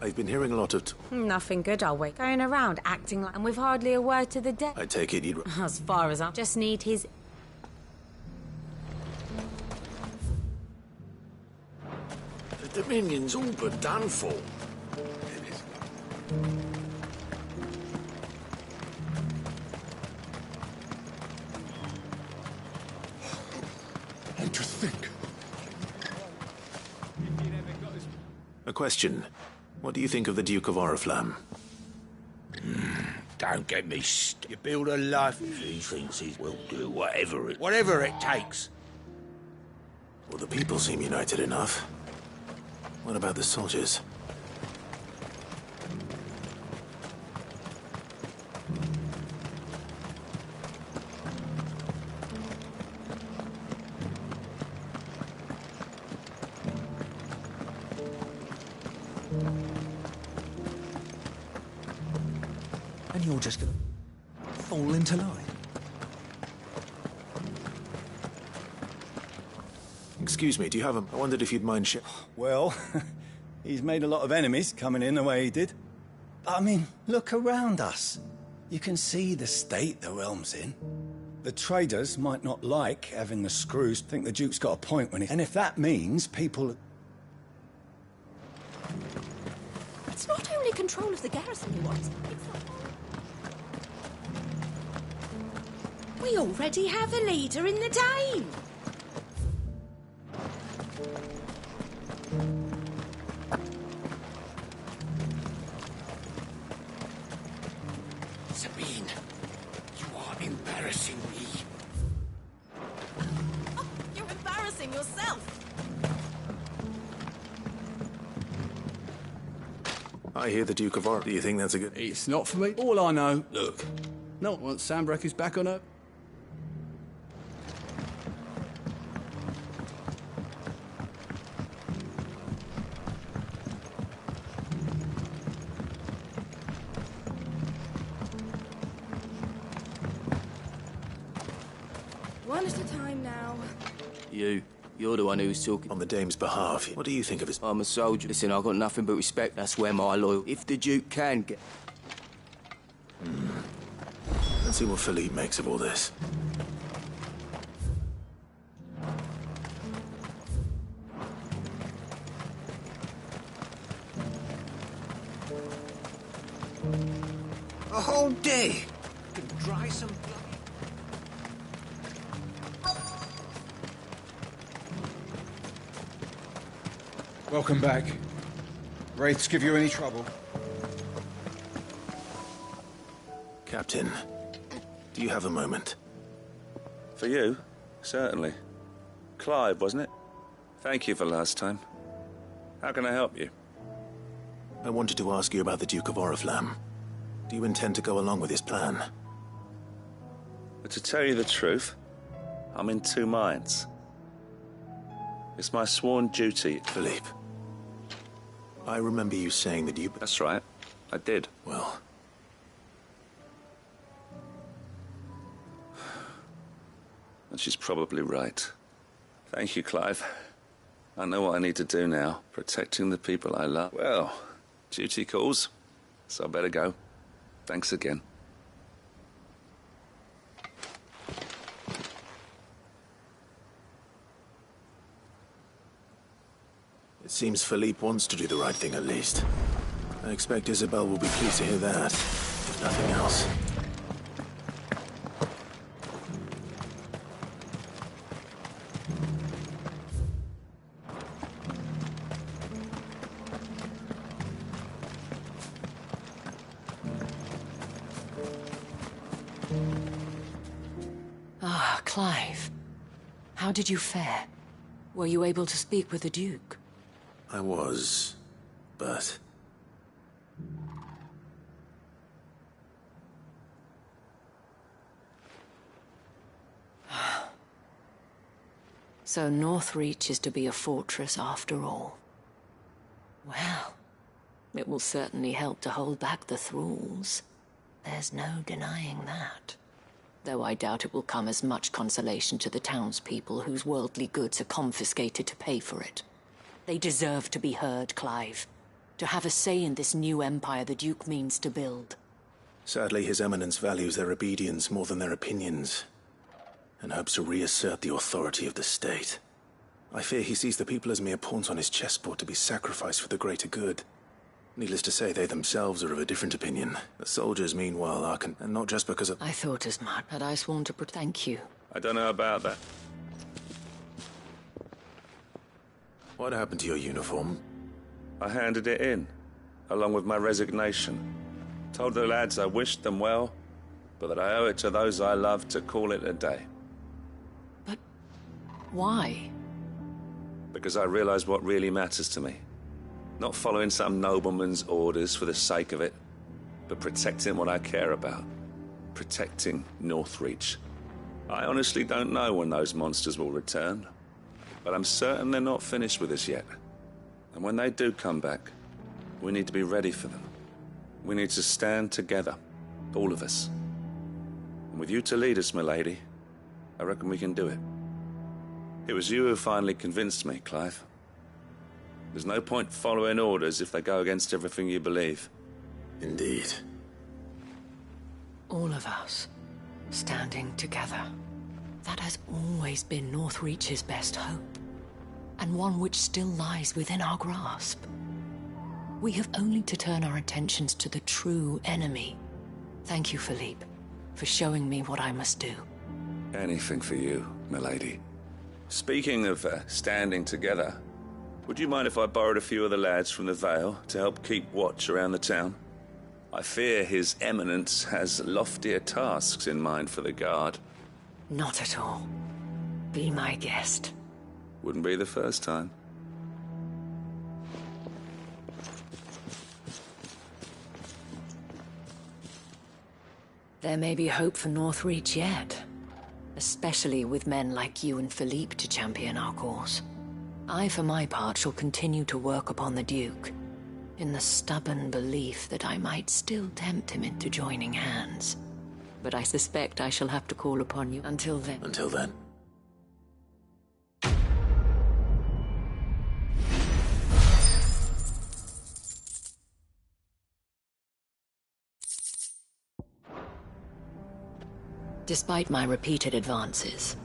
[SPEAKER 2] I've been hearing a lot of...
[SPEAKER 20] Nothing good, are we? Going around acting like... And with hardly a word to the dead.
[SPEAKER 2] I take it you'd...
[SPEAKER 20] As far as I just need his...
[SPEAKER 3] The Dominion's all but done for.
[SPEAKER 2] And to think... A question. What do you think of the Duke of Oriflamme?
[SPEAKER 3] Don't get me You build a life if he thinks he will do whatever it takes.
[SPEAKER 2] Well, the people seem united enough. What about the soldiers?
[SPEAKER 1] And you're just gonna fall into line.
[SPEAKER 2] Excuse me, do you have him? I wondered if you'd mind
[SPEAKER 5] Well, he's made a lot of enemies coming in the way he did. But I mean, look around us. You can see the state the realm's in. The traders might not like having the screws think the Duke's got a point when he... And if that means people...
[SPEAKER 23] It's not only control of the garrison he wants, it's the... We already have a leader in the Dane!
[SPEAKER 3] Sabine, you are embarrassing me.
[SPEAKER 23] Oh, you're embarrassing yourself!
[SPEAKER 2] I hear the Duke of Or. Do you think that's a good...
[SPEAKER 7] It's not for me. All I know, look, not once Sandbreak is back on her.
[SPEAKER 15] One at a time now.
[SPEAKER 18] You're the one who's talking.
[SPEAKER 2] On the Dame's behalf, what do you think of his...
[SPEAKER 18] I'm a soldier. Listen, I've got nothing but respect. That's where my loyalty... If the Duke can get...
[SPEAKER 2] Let's see what Philippe makes of all this.
[SPEAKER 3] A whole day. Can dry some blood.
[SPEAKER 6] Welcome back. Wraiths give you any trouble?
[SPEAKER 2] Captain, do you have a moment?
[SPEAKER 8] For you? Certainly. Clive, wasn't it? Thank you for last time. How can I help you?
[SPEAKER 2] I wanted to ask you about the Duke of Oriflamme. Do you intend to go along with his plan?
[SPEAKER 8] But to tell you the truth, I'm in two minds. It's my sworn duty...
[SPEAKER 2] Philippe, I remember you saying that you...
[SPEAKER 8] That's right. I did.
[SPEAKER 2] Well...
[SPEAKER 8] And she's probably right. Thank you, Clive. I know what I need to do now. Protecting the people I love. Well, duty calls, so I better go. Thanks again.
[SPEAKER 2] It seems Philippe wants to do the right thing at least. I expect Isabel will be pleased to hear that, if nothing else.
[SPEAKER 14] Ah, Clive. How did you fare? Were you able to speak with the Duke?
[SPEAKER 2] I was, but...
[SPEAKER 14] So Northreach is to be a fortress after all. Well, it will certainly help to hold back the thralls. There's no denying that. Though I doubt it will come as much consolation to the townspeople whose worldly goods are confiscated to pay for it. They deserve to be heard, Clive. To have a say in this new empire the Duke means to build.
[SPEAKER 11] Sadly, His Eminence values their obedience more than their opinions, and hopes to reassert the authority of the state. I fear he sees the people as mere pawns on his chessboard to be sacrificed for the greater good. Needless to say, they themselves are of a different opinion. The soldiers, meanwhile, are and not just because of...
[SPEAKER 14] I thought as much. Had I sworn to thank you?
[SPEAKER 8] I don't know about that.
[SPEAKER 11] What happened to your uniform?
[SPEAKER 8] I handed it in, along with my resignation. Told the lads I wished them well, but that I owe it to those I love to call it a day.
[SPEAKER 14] But why?
[SPEAKER 8] Because I realized what really matters to me. Not following some nobleman's orders for the sake of it, but protecting what I care about. Protecting Northreach. I honestly don't know when those monsters will return, but I'm certain they're not finished with us yet. And when they do come back, we need to be ready for them. We need to stand together, all of us. And with you to lead us, milady, I reckon we can do it. It was you who finally convinced me, Clive. There's no point following orders if they go against everything you believe.
[SPEAKER 11] Indeed.
[SPEAKER 14] All of us, standing together. That has always been Northreach's best hope, and one which still lies within our grasp. We have only to turn our attentions to the true enemy. Thank you, Philippe, for showing me what I must do.
[SPEAKER 8] Anything for you, milady. Speaking of standing together, would you mind if I borrowed a few of the lads from the Vale to help keep watch around the town? I fear His Eminence has loftier tasks in mind for the guard.
[SPEAKER 14] Not at all. Be my guest.
[SPEAKER 8] Wouldn't be the first time.
[SPEAKER 14] There may be hope for Northreach yet, especially with men like you and Philippe to champion our cause. I, for my part, shall continue to work upon the Duke, in the stubborn belief that I might still tempt him into joining hands. But I suspect I shall have to call upon you until then.
[SPEAKER 11] Until then.
[SPEAKER 14] Despite my repeated advances,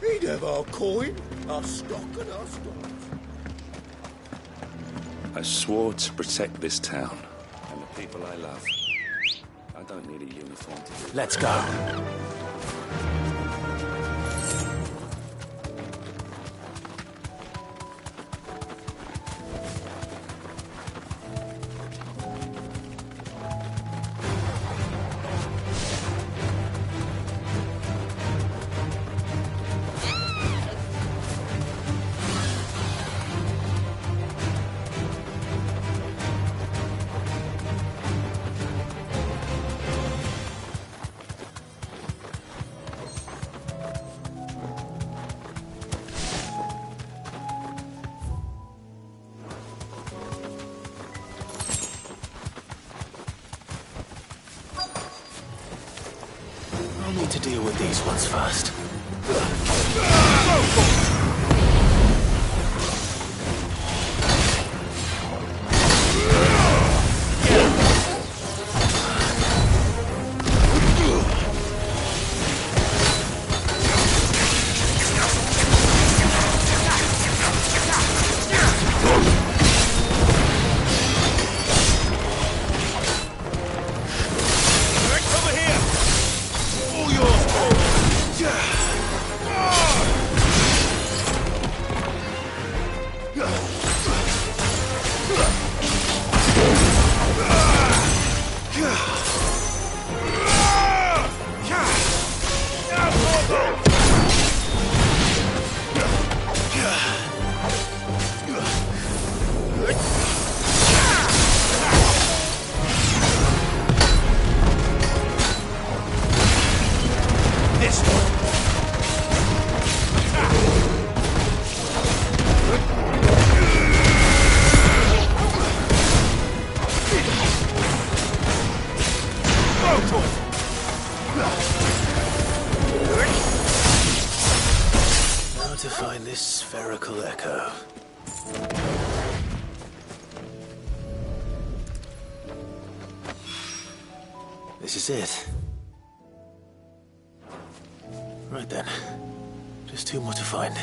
[SPEAKER 22] He'd have our coin, our stock and our stock.
[SPEAKER 8] I swore to protect this town and the people I love. I don't need a uniform to do.
[SPEAKER 11] Let's go. I'll need to deal with these ones first.
[SPEAKER 2] Over here! All yours, boy!
[SPEAKER 11] This is it. Right then. Just two more to find.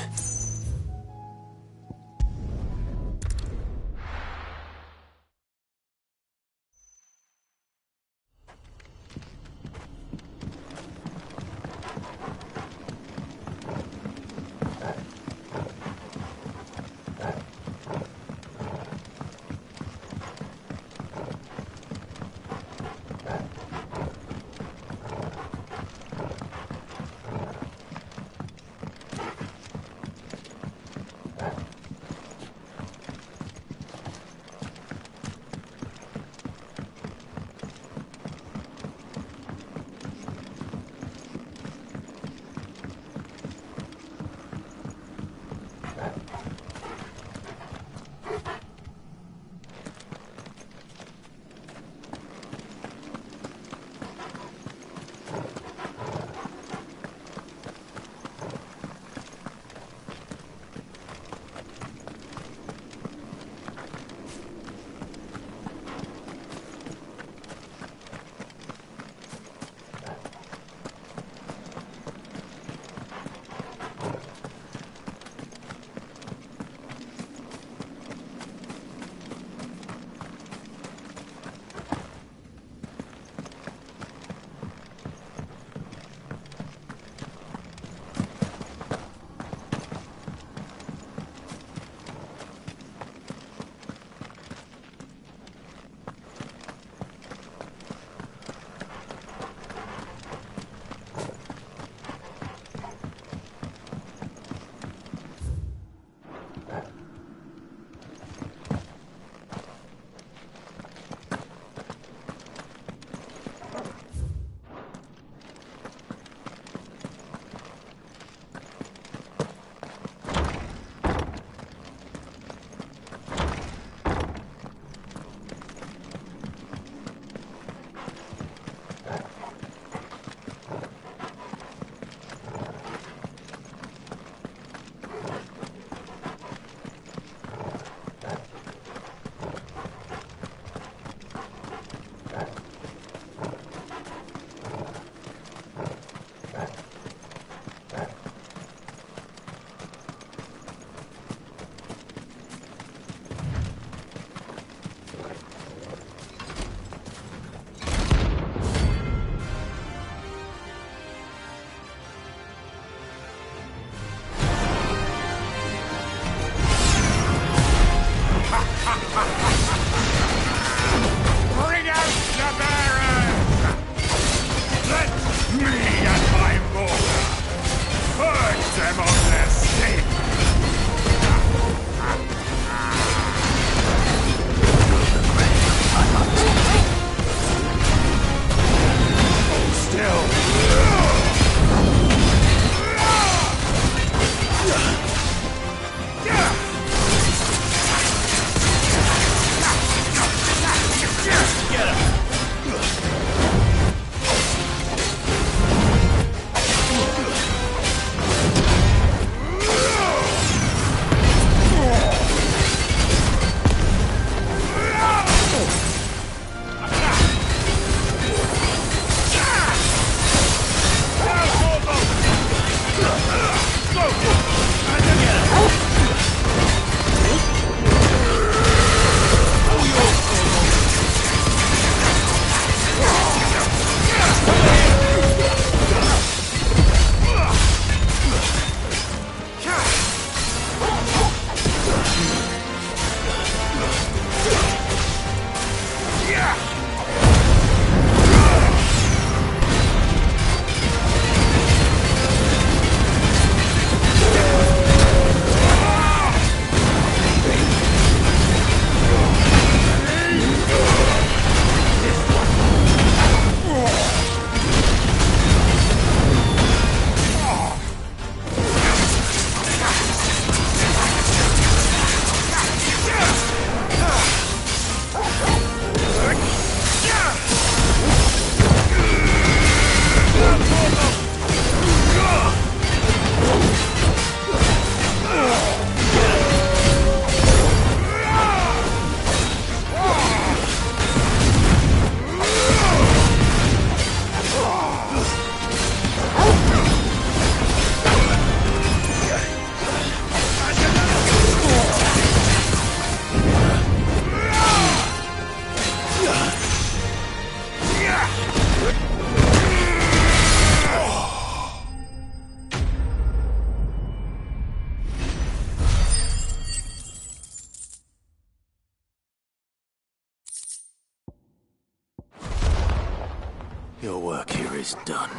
[SPEAKER 2] Your work here is done.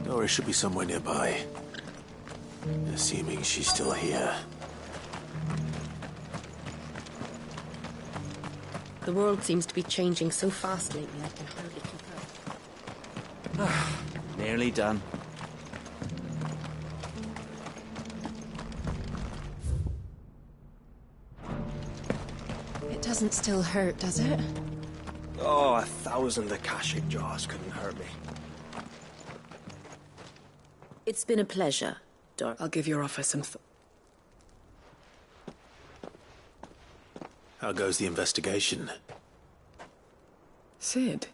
[SPEAKER 2] Doris should be somewhere nearby. Assuming she's still here.
[SPEAKER 9] The world seems to be changing so fast lately, I can hardly keep up.
[SPEAKER 18] Nearly done.
[SPEAKER 9] It doesn't still hurt, does it?
[SPEAKER 10] Oh, 1,000 Akashic jars couldn't hurt me.
[SPEAKER 23] It's been a pleasure, Dor.
[SPEAKER 9] I'll give your offer some
[SPEAKER 2] How goes the investigation?
[SPEAKER 9] Sid,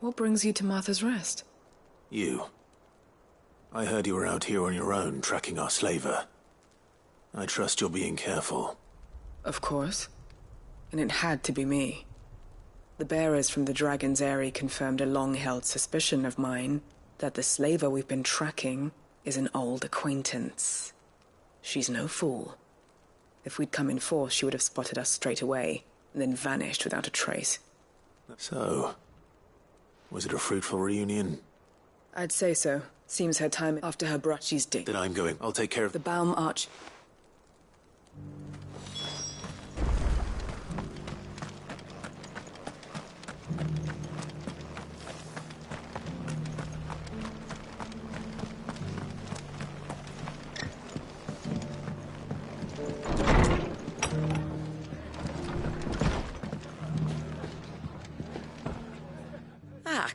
[SPEAKER 9] what brings you to Martha's Rest?
[SPEAKER 2] You. I heard you were out here on your own, tracking our slaver. I trust you're being careful.
[SPEAKER 9] Of course. And it had to be me. The bearers from the Dragon's Eyrie confirmed a long-held suspicion of mine that the slaver we've been tracking is an old acquaintance. She's no fool. If we'd come in force, she would have spotted us straight away, and then vanished without a trace.
[SPEAKER 2] So, was it a fruitful reunion?
[SPEAKER 9] I'd say so. Seems her time after her brush, she's dead.
[SPEAKER 2] Then I'm going. I'll take care of
[SPEAKER 9] the Baum Arch.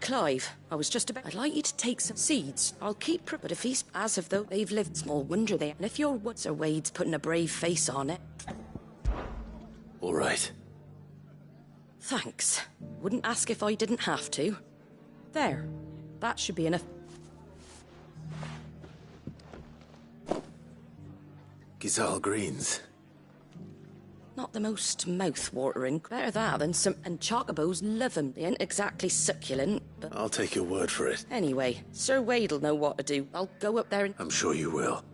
[SPEAKER 23] Clive, I was just about... I'd like you to take some seeds. I'll keep... But if he's as if though they've lived, small wonder they... And if your Woods or Wade's putting a brave face on it...
[SPEAKER 2] All right.
[SPEAKER 23] Thanks. Wouldn't ask if I didn't have to. There. That should be enough.
[SPEAKER 2] Gizal greens.
[SPEAKER 23] Not the most mouth-watering. Better that than some... And chocobos love them. They ain't exactly succulent, but...
[SPEAKER 2] I'll take your word for it.
[SPEAKER 23] Anyway, Sir Wade'll know what to do. I'll go up there and...
[SPEAKER 2] I'm sure you will.